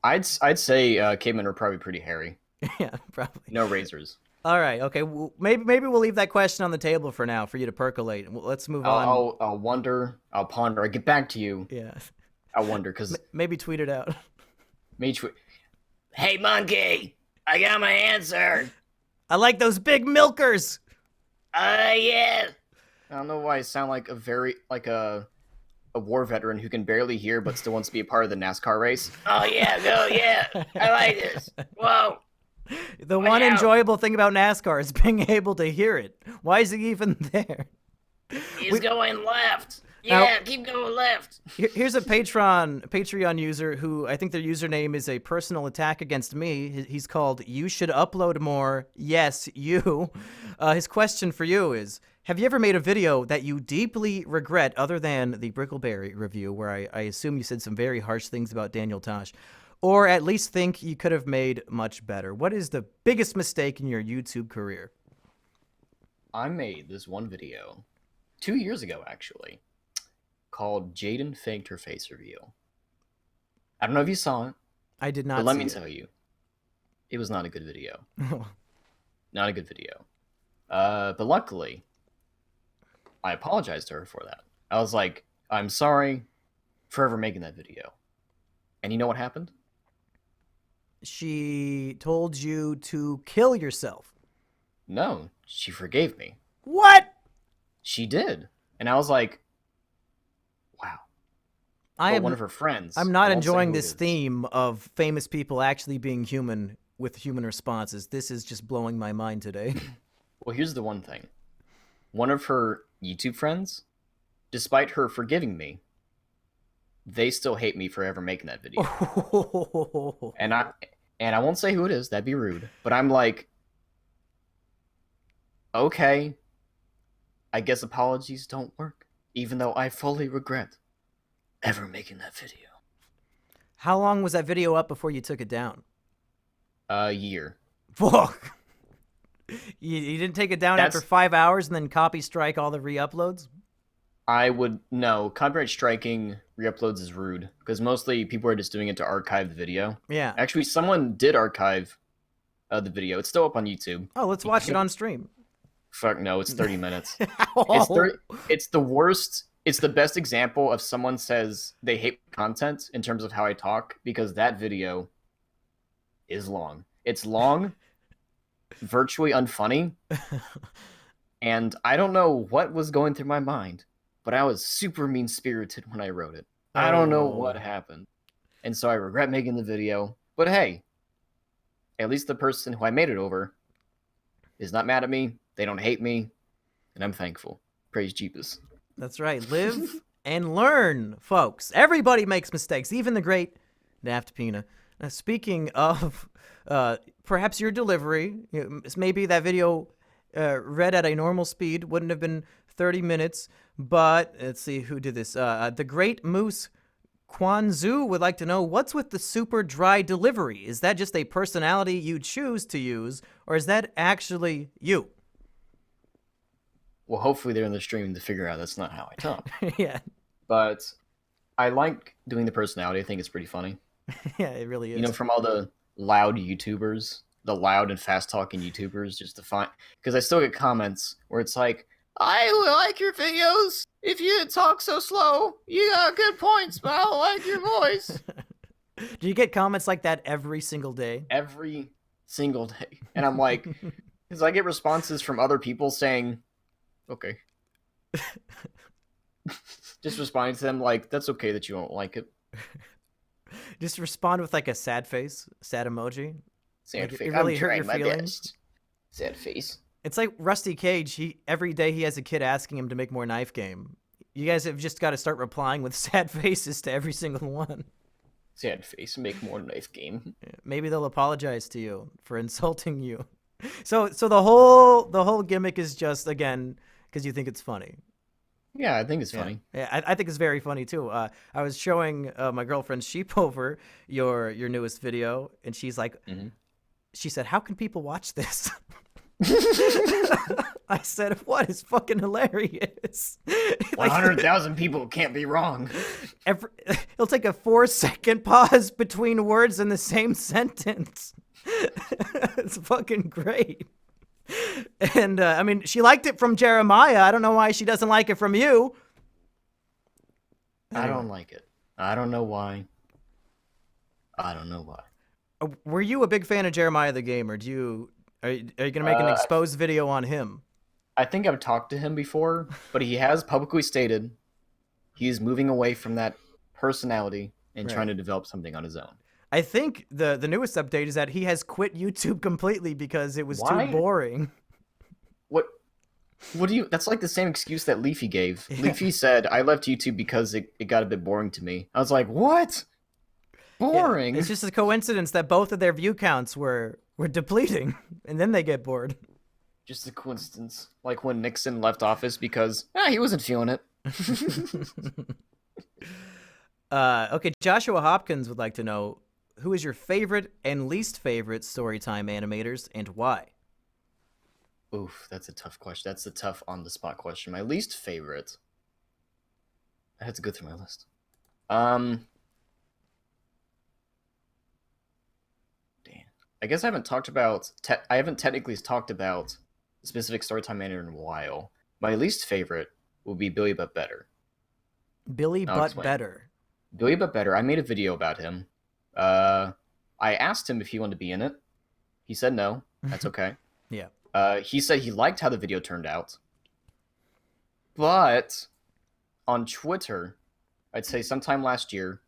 I'd say cavemen are probably pretty hairy. Yeah, probably. No razors. All right. Okay. Well, maybe we'll leave that question on the table for now for you to percolate. Let's move on. I'll wonder. I'll ponder. I get back to you. Yeah. I wonder because maybe tweet it out. Hey monkey, I got my answer. I like those big milkers. Yeah. I don't know why I sound like a war veteran who can barely hear but still wants to be a part of the NASCAR race. Oh yeah, go yeah. I like this. Whoa. The one enjoyable thing about NASCAR is being able to hear it. Why is he even there? He's going left. Yeah, now, keep going left. Here's a Patreon user who I think their username is a personal attack against me. He's called You Should Upload More. Yes, you. His question for you is, have you ever made a video that you deeply regret other than the Brickleberry review, where I assume you said some very harsh things about Daniel Tosh, or at least think you could have made much better? What is the biggest mistake in your YouTube career? I made this one video 2 years ago, actually, called Jaden Faked Her Face Reveal. I don't know if you saw it. I did not. But let me tell you, it was not a good video. Not a good video. But luckily, I apologized to her for that. I was like, I'm sorry for ever making that video. And you know what happened? She told you to kill yourself. No, she forgave me. What? She did. And I was like, wow. I am one of her friends. I'm not enjoying this theme of famous people actually being human with human responses. This is just blowing my mind today. Well, here's the one thing. One of her YouTube friends, despite her forgiving me, they still hate me for ever making that video. And I won't say who it is, that'd be rude. But I'm like, okay, I guess apologies don't work, even though I fully regret ever making that video. How long was that video up before you took it down? A year. Fuck. You didn't take it down after 5 hours and then copy strike all the re-uploads? No, copyright striking re-uploads is rude, because mostly people are just doing it to archive the video. Yeah. Actually, someone did archive the video. It's still up on YouTube. Oh, let's watch it on stream. Fuck no, it's 30 minutes. Oh. It's the worst. It's the best example of someone says they hate content in terms of how I talk, because that video is long. It's long, virtually unfunny, and I don't know what was going through my mind, but I was super mean-spirited when I wrote it. I don't know what happened, and so I regret making the video, but hey, at least the person who I made it over is not mad at me, they don't hate me, and I'm thankful. Praise Jeepus. That's right. Live and learn, folks. Everybody makes mistakes, even the great DaftPina. Now, speaking of perhaps your delivery, maybe that video read at a normal speed wouldn't have been 30 minutes, but let's see who did this. The Great Moose Kwanzaa would like to know, what's with the super dry delivery? Is that just a personality you choose to use, or is that actually you? Well, hopefully they're in the stream to figure out that's not how I talk. Yeah. But I like doing the personality. I think it's pretty funny. Yeah, it really is. You know, from all the loud YouTubers, the loud and fast-talking YouTubers, just to find... Because I still get comments where it's like, I like your videos. If you talk so slow, you got good points, but I don't like your voice. Do you get comments like that every single day? Every single day. And I'm like... Because I get responses from other people saying... Okay. Just responding to them like, that's okay that you don't like it. Just respond with like a sad face, sad emoji. Sad face. It really hurt your feelings. Best. Sad face. It's like Rusty Cage. Every day he has a kid asking him to make more Knife Game. You guys have just got to start replying with sad faces to every single one. Sad face, make more Knife Game. Maybe they'll apologize to you for insulting you. So the whole gimmick is just, again, because you think it's funny. Yeah, I think it's funny. Yeah, I think it's very funny too. I was showing my girlfriend Sheepover your newest video, and she's like, she said, "How can people watch this?" I said, what is fucking hilarious? Like, 100,000 people can't be wrong. He'll take a 4-second pause between words in the same sentence. It's fucking great. And, I mean, she liked it from Jeremiah. I don't know why she doesn't like it from you. Anyway. I don't like it. I don't know why. I don't know why. Were you a big fan of Jeremiah the Gamer? Are you gonna make an exposed video on him? I think I've talked to him before, but he has publicly stated he's moving away from that personality and trying to develop something on his own. I think the newest update is that he has quit YouTube completely because it was too boring. What do you... That's like the same excuse that Leafy gave. Yeah. Leafy said, I left YouTube because it got a bit boring to me. I was like, what? Boring? Yeah, it's just a coincidence that both of their view counts were depleting, and then they get bored. Just a coincidence. Like when Nixon left office because he wasn't feeling it. Okay, Joshua Hopkins would like to know, who is your favorite and least favorite Storytime animators, and why? Oof, that's a tough question. That's a tough on-the-spot question. My least favorite... I had to go through my list. I guess I haven't talked about... I haven't technically talked about a specific Storytime animator in a while. My least favorite would be Billy But Better. Billy But Better. Billy But Better. I made a video about him. I asked him if he wanted to be in it. He said no. That's okay. Yeah. He said he liked how the video turned out. But on Twitter, I'd say sometime last year,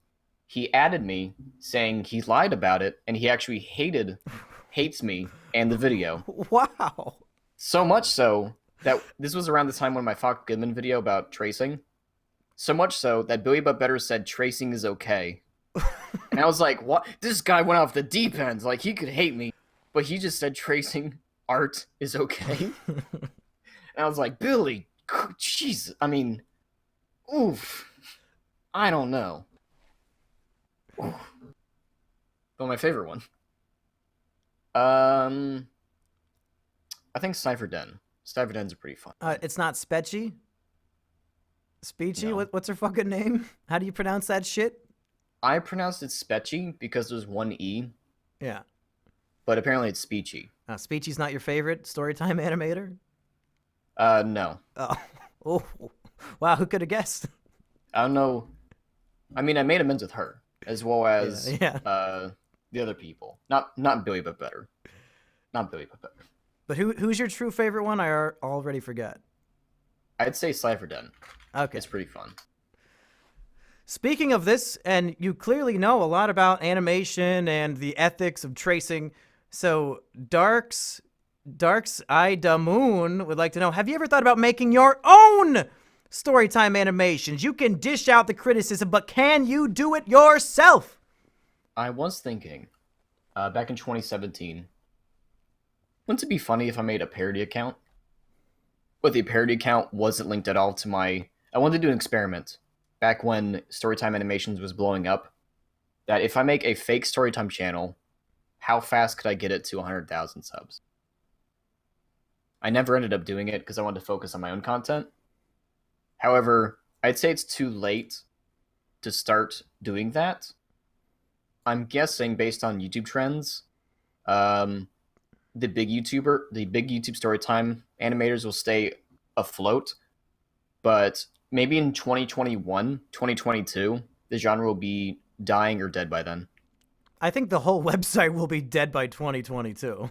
he added me saying he lied about it and he actually hates me and the video. Wow. So much so that this was around the time when my Fox Goodman video about tracing. So much so that Billy But Better said tracing is okay. And I was like, what? This guy went off the deep end. Like, he could hate me, but he just said tracing art is okay. And I was like, Billy, jeez. I mean, oof. I don't know. Oof. But my favorite one. I think Cypher Den. Cypher Den's are pretty fun. It's not Spetchy? Speechy? No. What's her fucking name? How do you pronounce that shit? I pronounced it Spetchy because there's one E. Yeah. But apparently it's Speechy. Speechy's not your favorite Storytime animator? No. Oh, wow, who could have guessed? I don't know. I mean, I made amends with her, as well as the other people. Not Billy But Better. Not Billy But Better. But who's your true favorite one? I already forgot. I'd say Cypher Den. Okay. It's pretty fun. Speaking of this, and you clearly know a lot about animation and the ethics of tracing, so Dark's Eye Da Moon would like to know, have you ever thought about making your own Storytime animations? You can dish out the criticism, but can you do it yourself? I was thinking, back in 2017, wouldn't it be funny if I made a parody account? But the parody account wasn't linked at all to my... I wanted to do an experiment back when Storytime Animations was blowing up, that if I make a fake Storytime channel, how fast could I get it to 100,000 subs? I never ended up doing it because I wanted to focus on my own content. However, I'd say it's too late to start doing that. I'm guessing, based on YouTube trends, the big YouTube Storytime animators will stay afloat, but maybe in 2021, 2022, the genre will be dying or dead by then. I think the whole website will be dead by 2022.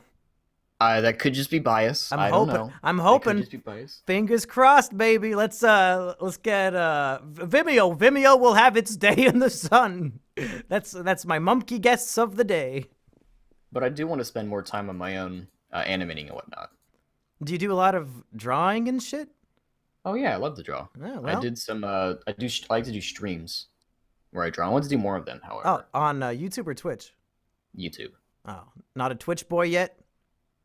That could just be bias. I don't know. I'm hoping. Could just be bias. Fingers crossed, baby. Let's get Vimeo. Vimeo will have its day in the sun. That's my monkey guess of the day. But I do want to spend more time on my own animating and whatnot. Do you do a lot of drawing and shit? Oh yeah, I love to draw. Oh, well. I did some. I like to do streams where I draw. I want to do more of them, however. Oh, on YouTube or Twitch? YouTube. Oh, not a Twitch boy yet?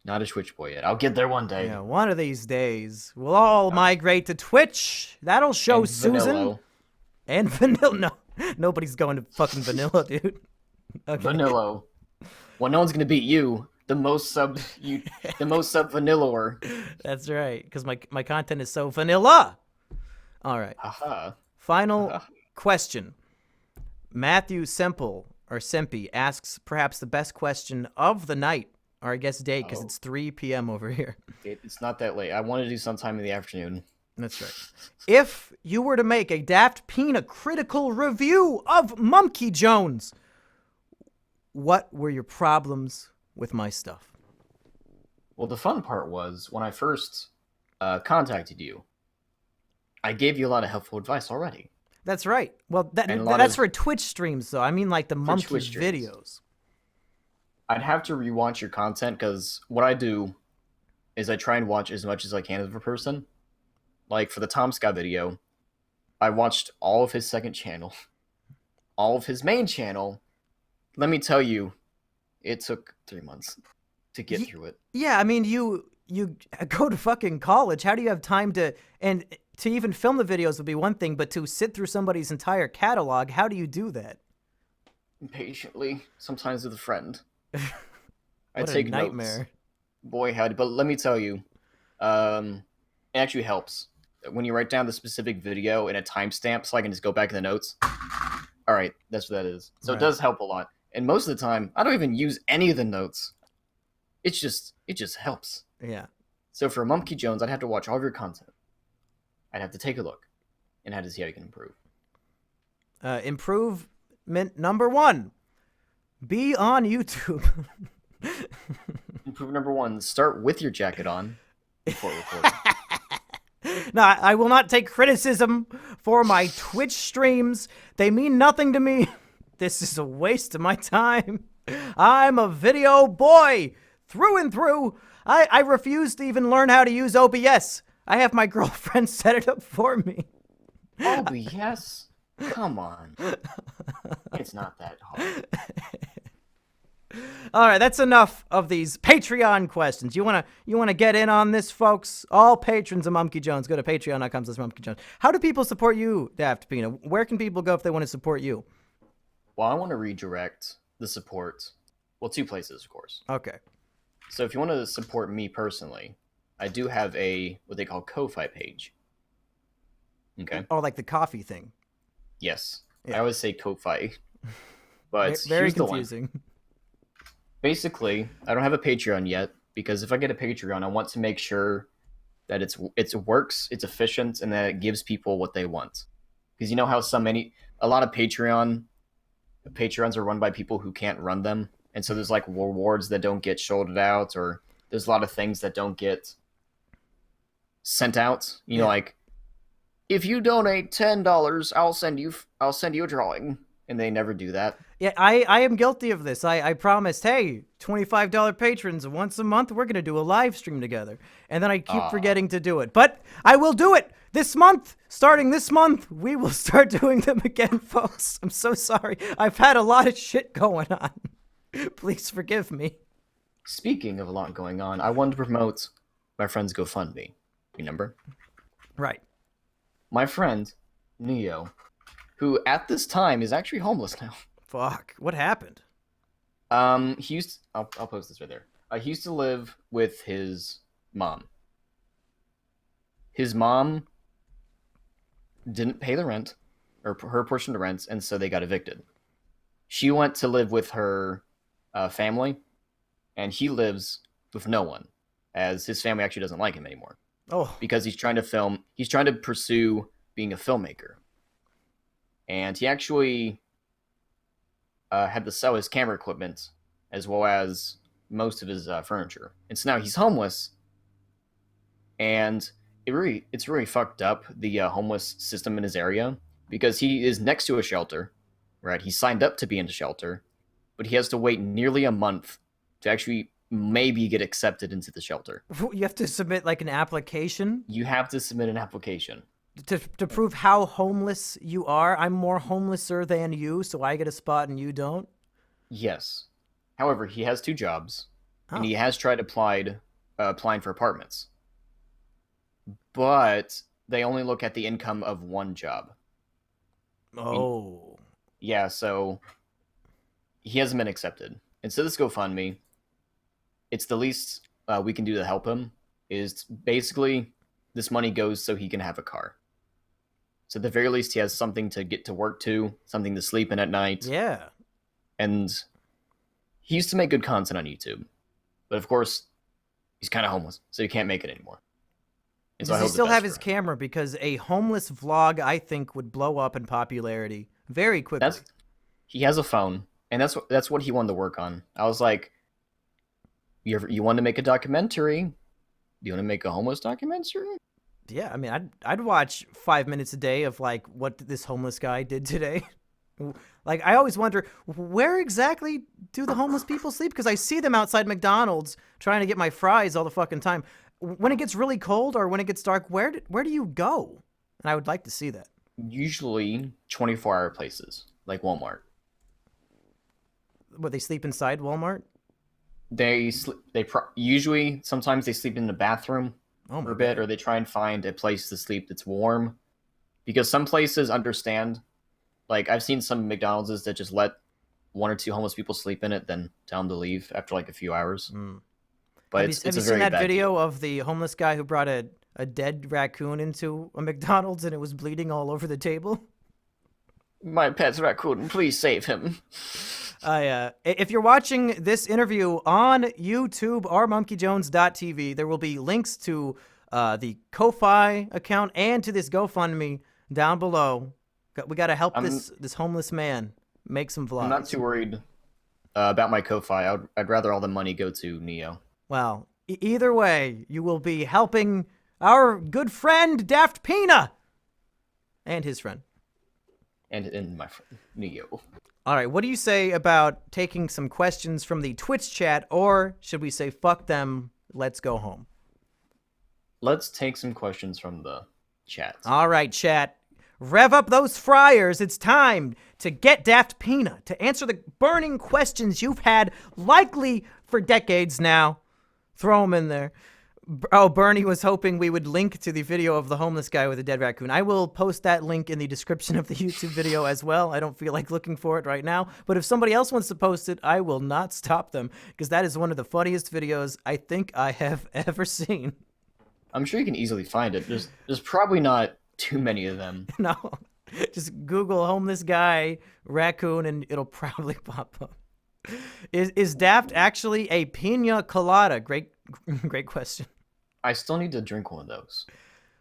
Not a Twitch boy yet. I'll get there one day. Yeah, one of these days. We'll all migrate to Twitch. That'll show and Susan. Vanilla. And Vanilla. No, nobody's going to fucking Vanilla, dude. Okay. Vanilla. Well, no one's going to beat you. the most sub the most sub vanilla. That's right, because my content is so vanilla. All right. Haha. Final question. Matthew Semple or Sempe asks perhaps the best question of the night, or I guess day, because it's 3 p.m. over here. It's not that late. I want to do sometime in the afternoon. That's right. If you were to make a DaftPina critical review of Monkey Jones, what were your problems with my stuff? Well, the fun part was when I first contacted you, I gave you a lot of helpful advice already. That's right. Well, that's for Twitch streams, though. I mean, like the monkey videos. I'd have to rewatch your content because what I do is I try and watch as much as I can of a person. Like for the Tom Scott video, I watched all of his second channel, all of his main channel. Let me tell you, it took 3 months to get through it. Yeah, I mean, you go to fucking college. How do you have time to even film the videos would be one thing, but to sit through somebody's entire catalog, how do you do that? Patiently, sometimes with a friend. I take nightmare. Notes. Boy, howdy. But let me tell you, it actually helps. When you write down the specific video in a timestamp so I can just go back in the notes. All right, that's what that is. So It does help a lot. And most of the time, I don't even use any of the notes. It just helps. Yeah. So for Monkey Jones, I'd have to watch all of your content. I'd have to take a look and have to see how you can improve. Improvement number 1. Be on YouTube. Improvement number 1, start with your jacket on before recording. No, I will not take criticism for my Twitch streams. They mean nothing to me. This is a waste of my time. I'm a video boy through and through. I refuse to even learn how to use OBS. I have my girlfriend set it up for me. OBS? Come on. It's not that hard. All right, that's enough of these Patreon questions. You wanna get in on this, folks? All patrons of Monkey Jones, go to patreon.com/monkeyjones. How do people support you, DaftPina? Where can people go if they want to support you? Well, I want to redirect the support. Well, 2 places, of course. Okay. So if you want to support me personally, I do have a what they call Ko-Fi page. Okay. Oh, like the coffee thing. Yes. Yeah. I always say Ko-Fi, but very here's confusing. The one. Basically, I don't have a Patreon yet because if I get a Patreon, I want to make sure that it works, it's efficient, and that it gives people what they want. Because you know how a lot of Patreons are run by people who can't run them, and so there's like rewards that don't get shouldered out, or there's a lot of things that don't get sent out. You know, like if you donate $10, I'll send you a drawing. And they never do that. Yeah, I am guilty of this. I promised, hey, $25 patrons once a month, we're going to do a live stream together. And then I keep forgetting to do it. But I will do it this month. Starting this month, we will start doing them again, folks. I'm so sorry. I've had a lot of shit going on. Please forgive me. Speaking of a lot going on, I wanted to promote my friend's GoFundMe. Remember? Right. My friend, Neo, who at this time is actually homeless now. Fuck. What happened? He used I'll post this right there. He used to live with his mom. His mom didn't pay the rent, or her portion of the rent, and so they got evicted. She went to live with her family, and he lives with no one, as his family actually doesn't like him anymore. Oh. Because he's trying to pursue being a filmmaker. And he actually had to sell his camera equipment as well as most of his furniture. And so now he's homeless. And it's really fucked up, the homeless system in his area, because he is next to a shelter, right? He signed up to be in a shelter, but he has to wait nearly a month to actually maybe get accepted into the shelter. You have to submit like an application? You have to submit an application. To prove how homeless you are? I'm more homelesser than you, so I get a spot and you don't? Yes. However, he has 2 jobs, and he has tried applying for apartments. But they only look at the income of 1 job. Oh. Yeah, so he hasn't been accepted. And so this GoFundMe, it's the least we can do to help him. Is basically this money goes so he can have a car. So at the very least, he has something to get to work to, something to sleep in at night. Yeah. And he used to make good content on YouTube, but of course, he's kind of homeless, so he can't make it anymore. And Does he still have his camera? Because a homeless vlog, I think, would blow up in popularity very quickly. He has a phone, and that's what he wanted to work on. I was like, you want to make a documentary? Do you want to make a homeless documentary? Yeah, I mean, I'd watch 5 minutes a day of like what this homeless guy did today. Like, I always wonder, where exactly do the homeless people sleep? Because I see them outside McDonald's trying to get my fries all the fucking time. When it gets really cold or when it gets dark, where do you go? And I would like to see that. Usually 24-hour places, like Walmart. What, they sleep inside Walmart? Usually, sometimes they sleep in the bathroom for a bit, God. or they try and find a place to sleep that's warm. Because some places understand. Like, I've seen some McDonald's that just let 1 or 2 homeless people sleep in it, then tell them to leave after like a few hours. But have you seen that video of the homeless guy who brought a dead raccoon into a McDonald's and it was bleeding all over the table? My pet's raccoon, please save him. If you're watching this interview on YouTube or monkeyjones.tv, there will be links to the Ko-Fi account and to this GoFundMe down below. We got to help this homeless man make some vlogs. I'm not too worried about my Ko-Fi. I'd rather all the money go to Neo. Well, either way, you will be helping our good friend DaftPina and his friend. And my friend Neo. All right, what do you say about taking some questions from the Twitch chat, or should we say fuck them, let's go home? Let's take some questions from the chat. All right, chat. Rev up those fryers. It's time to get DaftPina to answer the burning questions you've had likely for decades now. Throw them in there. Oh, Bernie was hoping we would link to the video of the homeless guy with a dead raccoon. I will post that link in the description of the YouTube video as well. I don't feel like looking for it right now, but if somebody else wants to post it, I will not stop them, because that is one of the funniest videos I think I have ever seen. I'm sure you can easily find it. There's probably not too many of them. No, just Google homeless guy raccoon and it'll probably pop up. Is Daft actually a pina colada? Great question. I still need to drink one of those.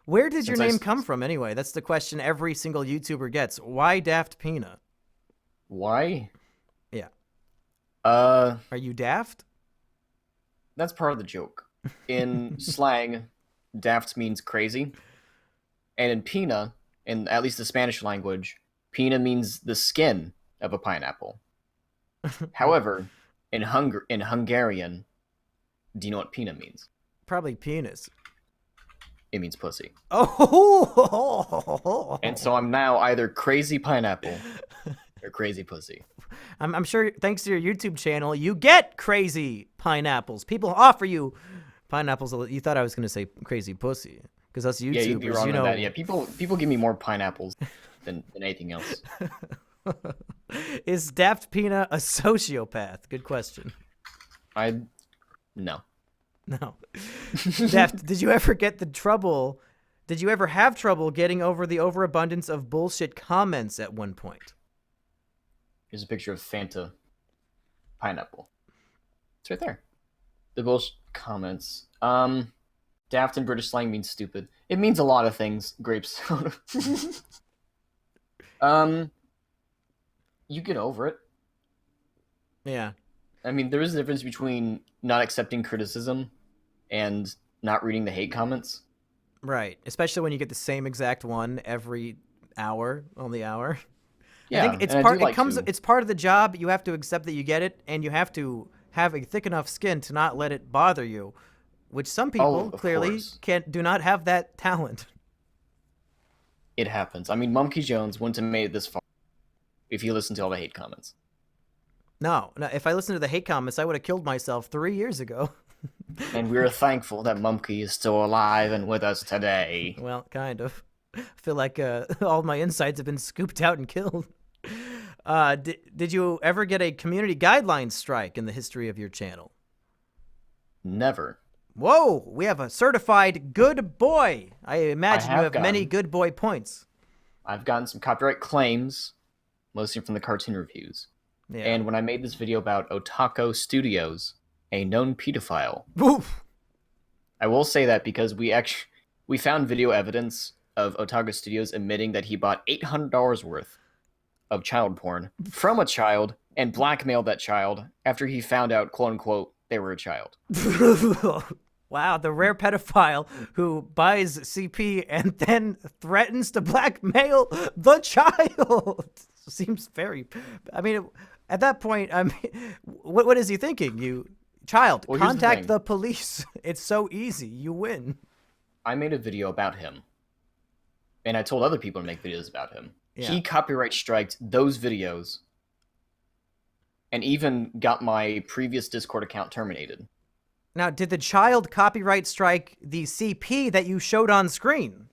Where did your name come from anyway? That's the question every single YouTuber gets. Why DaftPina? Why? Yeah. Are you daft? That's part of the joke. In slang, daft means crazy. And in pina, in at least the Spanish language, pina means the skin of a pineapple. However, in Hungarian, do you know what pina means? Probably penis. It means pussy. Oh! And so I'm now either crazy pineapple or crazy pussy. I'm sure thanks to your YouTube channel, you get crazy pineapples. People offer you pineapples. You thought I was going to say crazy pussy. Because us YouTubers, you'd be wrong on that. Yeah, people give me more pineapples than anything else. Is DaftPina a sociopath? Good question. No. No. Daft, did you ever have trouble getting over the overabundance of bullshit comments at one point? Here's a picture of Fanta pineapple. It's right there. The bullshit comments. Daft in British slang means stupid. It means a lot of things, grapes. You get over it. Yeah. I mean, there is a difference between not accepting criticism and not reading the hate comments. Right. Especially when you get the same exact one every hour on the hour. Yeah. I think it's part of the job. You have to accept that you get it, and you have to have a thick enough skin to not let it bother you, which some people clearly do not have that talent. It happens. I mean, Monkey Jones wouldn't have made it this far if he listened to all the hate comments. No, if I listened to the hate comments, I would have killed myself 3 years ago. And we're thankful that Monkey is still alive and with us today. Well, kind of. I feel like all my insides have been scooped out and killed. Did you ever get a community guidelines strike in the history of your channel? Never. Whoa, we have a certified good boy. I imagine you have many good boy points. I've gotten some copyright claims, mostly from the cartoon reviews. Yeah. And when I made this video about Otaku Studios, a known pedophile, Oof. I will say that because we found video evidence of Otaku Studios admitting that he bought $800 worth of child porn from a child and blackmailed that child after he found out, quote unquote, they were a child. Wow, the rare pedophile who buys CP and then threatens to blackmail the child. Seems very... I mean, at that point, I mean, what is he thinking? Child, well, contact the police. It's so easy. You win. I made a video about him. And I told other people to make videos about him. Yeah. He copyright striked those videos and even got my previous Discord account terminated. Now, did the child copyright strike the CP that you showed on screen?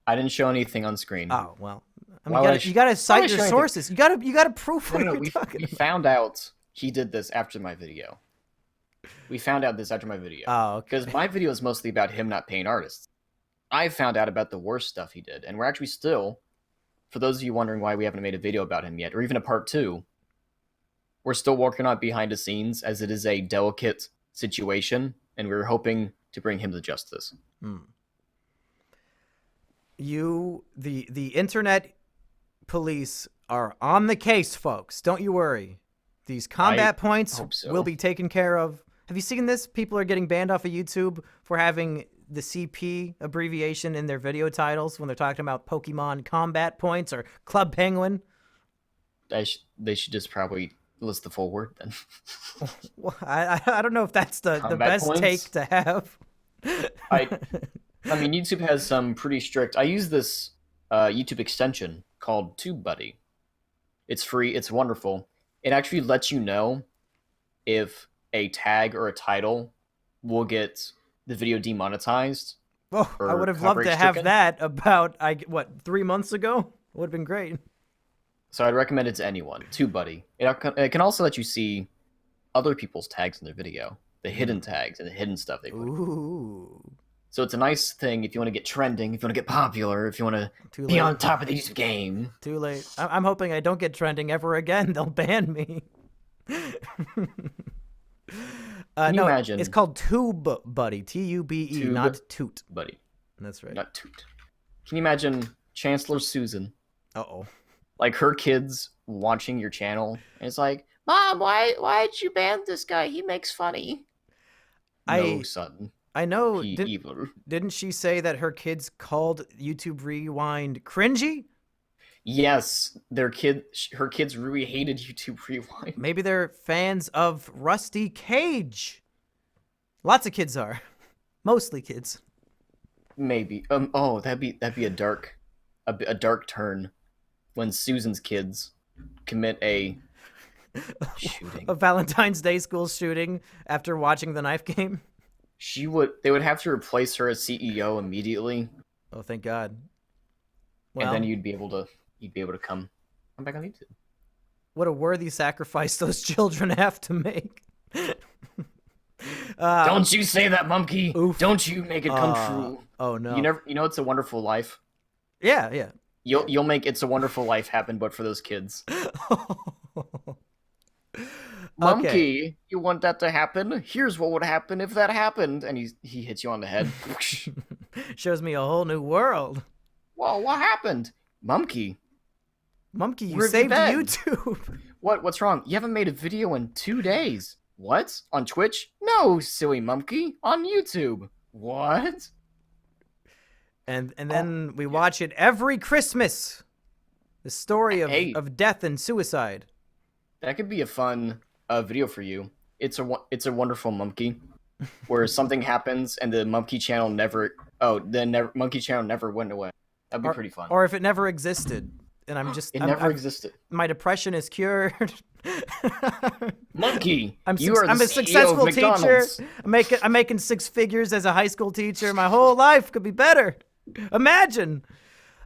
I didn't show anything on screen. Oh, well. I mean, you gotta cite your sources. You gotta prove what you're talking about. We found out he did this after my video. We found out this after my video. Oh, okay. Because my video is mostly about him not paying artists. I found out about the worst stuff he did. And we're actually still, for those of you wondering why we haven't made a video about him yet, or even a part 2, we're still working on it behind the scenes as it is a delicate situation, and we're hoping to bring him to justice. The internet police are on the case, folks. Don't you worry. These combat points will be taken care of. Have you seen this? People are getting banned off of YouTube for having the CP abbreviation in their video titles when they're talking about Pokemon combat points or Club Penguin. They should just probably list the full word then. Well, I don't know if that's the best points? Take to have. I mean, YouTube has some pretty strict... I use this YouTube extension called TubeBuddy. It's free. It's wonderful. It actually lets you know if a tag or a title will get the video demonetized. Oh, I would have loved to have that about, 3 months ago? Would have been great. So I'd recommend it to anyone. TubeBuddy. It can also let you see other people's tags in their video. The hidden tags and the hidden stuff they put. Ooh. So it's a nice thing if you want to get trending, if you want to get popular, if you want to be on top of the YouTube game. Too late. I'm hoping I don't get trending ever again. They'll ban me. Can you imagine? It's called TubeBuddy. T-U-B-E, not Toot. Buddy. That's right. Not Toot. Can you imagine Chancellor Susan? Uh-oh. Like her kids watching your channel, and it's like, Mom, why'd you ban this guy? He makes funny. No, son. I know. Evil. Didn't she say that her kids called YouTube Rewind cringy? Yes, her kids really hated YouTube Rewind. Maybe they're fans of Rusty Cage. Lots of kids are. Mostly kids. Maybe. Oh, that'd be a dark turn when Susan's kids commit a shooting. A Valentine's Day school shooting after watching the knife game. They would have to replace her as CEO immediately. Oh, thank God. Well, and then you'd be able to come back on YouTube. What a worthy sacrifice those children have to make. Don't you say that, Mumkey. Oof. Don't you make it come true. Oh no. You know It's a Wonderful Life? Yeah. You'll make It's a Wonderful Life happen, but for those kids. Mumkey, okay. You want that to happen? Here's what would happen if that happened. And he hits you on the head. Shows me a whole new world. Whoa, what happened? Mumkey, you saved YouTube. What's wrong? You haven't made a video in 2 days. What? On Twitch? No, silly Mumkey. On YouTube. What? And then we watch it every Christmas. The story of death and suicide. That could be a fun video for you. It's a Wonderful Mumkey, where something happens and the Mumkey channel Mumkey channel never went away. That'd be pretty fun. Or if it never existed, and I'm never existed. My depression is cured. Monkey, I'm a successful teacher. I'm making 6 figures as a high school teacher. My whole life could be better. Imagine.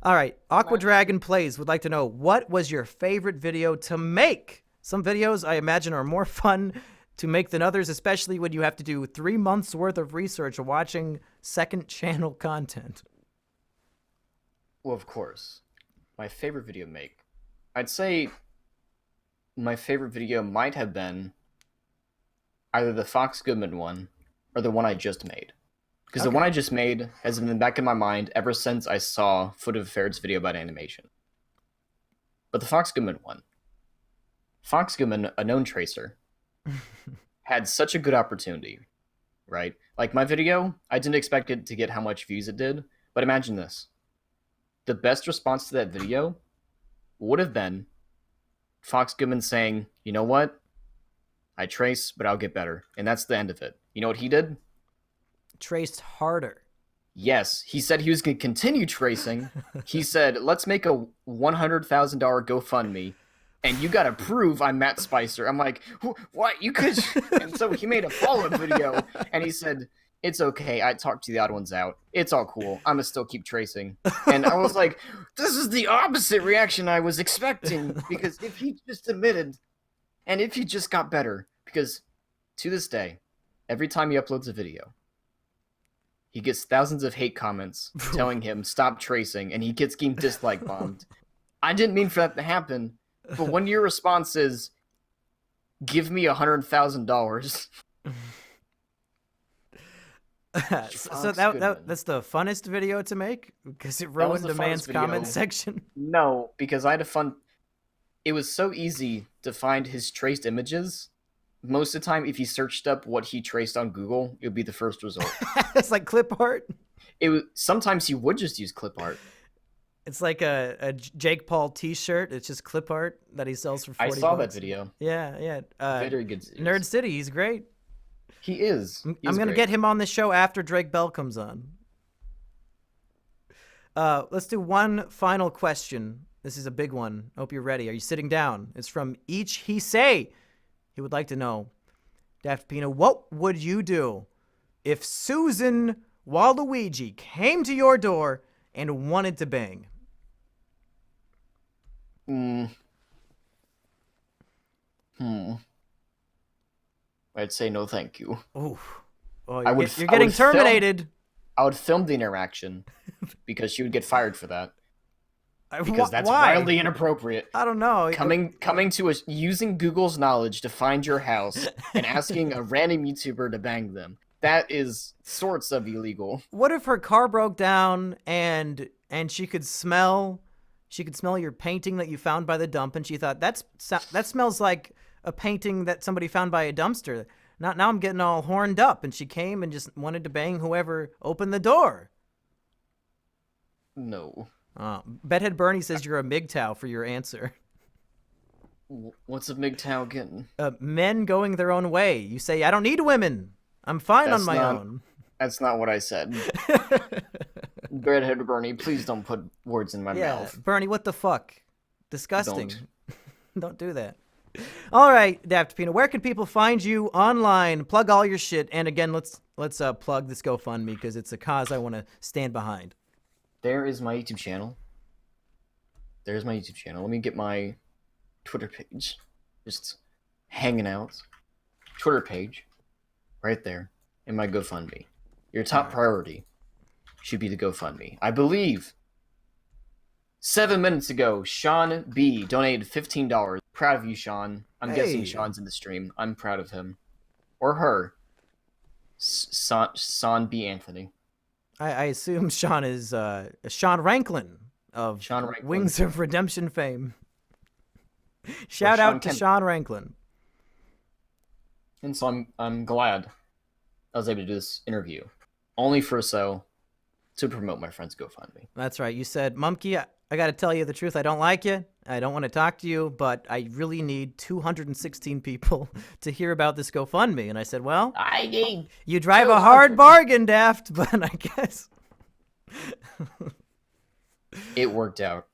All right, Aqua Dragon Plays would like to know, what was your favorite video to make? Some videos I imagine are more fun to make than others, especially when you have to do 3 months worth of research watching second channel content? Well, of course. My favorite video to make. I'd say my favorite video might have been either the Fox Goodman one or the one I just made. Because the one I just made has been back in my mind ever since I saw Foot of Faird's video about animation. But the Fox Goodman one. Fox Goodman, a known tracer, had such a good opportunity, right? Like my video, I didn't expect it to get how much views it did, but imagine this. The best response to that video would have been Fox Goodman saying, you know what? I trace, but I'll get better. And that's the end of it. You know what he did? Traced harder. Yes, he said he was going to continue tracing. He said, let's make a $100,000 GoFundMe, and you got to prove I'm Matt Spicer. I'm like, what? You could... And so he made a follow-up video, and he said, it's okay, I talked to the odd ones out. It's all cool. I'm going to still keep tracing. And I was like, this is the opposite reaction I was expecting, because if he just admitted, and if he just got better, because to this day, every time he uploads a video, he gets thousands of hate comments telling him stop tracing, and he gets getting dislike bombed. I didn't mean for that to happen, but when your response is, give me $100,000. So that's the funnest video to make? Because it ruined the man's comment section? No, because I had a fun... It was so easy to find his traced images. Most of the time, if you searched up what he traced on Google, it would be the first result. It's like clip art? Sometimes he would just use clip art. It's like a Jake Paul t-shirt. It's just clip art that he sells for $40. I saw that video. Yeah. Very good series. Nerd City, he's great. He is. I'm going to get him on the show after Drake Bell comes on. Let's do one final question. This is a big one. Hope you're ready. Are you sitting down? It's from Each He Say. He would like to know, DaftPina, what would you do if Susan Waluigi came to your door and wanted to bang? I'd say no thank you. Oh, you're getting terminated. I would film the interaction because she would get fired for that. Because that's wildly inappropriate. I don't know. Coming to us using Google's knowledge to find your house and asking a random YouTuber to bang them. That is sorts of illegal. What if her car broke down and she could smell your painting that you found by the dump, and she thought that smells like a painting that somebody found by a dumpster. Now I'm getting all horned up, and she came and just wanted to bang whoever opened the door. No. Bedhead Bernie says you're a MGTOW for your answer. What's a MGTOW again? Men going their own way. You say, I don't need women. I'm fine on my own. That's not what I said. Bedhead Bernie, please don't put words in my mouth. Bernie, what the fuck? Disgusting. Don't do that. All right, DaftPina, where can people find you online? Plug all your shit. And again, let's plug this GoFundMe because it's a cause I want to stand behind. There is my YouTube channel. There's my YouTube channel. Let me get my Twitter page. Just hanging out. Twitter page. Right there. And my GoFundMe. Your top priority should be the GoFundMe. I believe 7 minutes ago, Sean B donated $15. Proud of you, Sean. I'm guessing Sean's in the stream. I'm proud of him. Or her. Sean B. Anthony. I assume Sean is Sean Ranklin of Wings of Redemption fame. Shout out to Sean Ranklin. And so I'm glad I was able to do this interview. Only to promote my friend's GoFundMe. That's right. You said, Mumkey, I got to tell you the truth. I don't like you. I don't want to talk to you, but I really need 216 people to hear about this GoFundMe. And I said, well, you drive a hard bargain, Daft, but I guess. It worked out.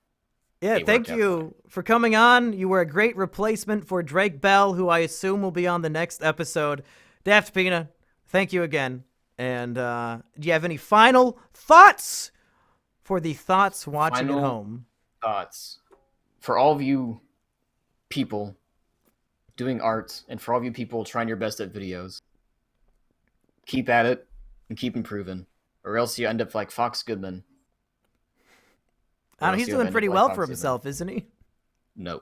Yeah, thank you for coming on. You were a great replacement for Drake Bell, who I assume will be on the next episode. DaftPina, thank you again. And do you have any final thoughts for the thoughts watching at home? Thoughts. For all of you people doing art, and for all of you people trying your best at videos, keep at it and keep improving, or else you end up like Fox Goodman. I don't know, he's doing pretty well for himself, isn't he? No.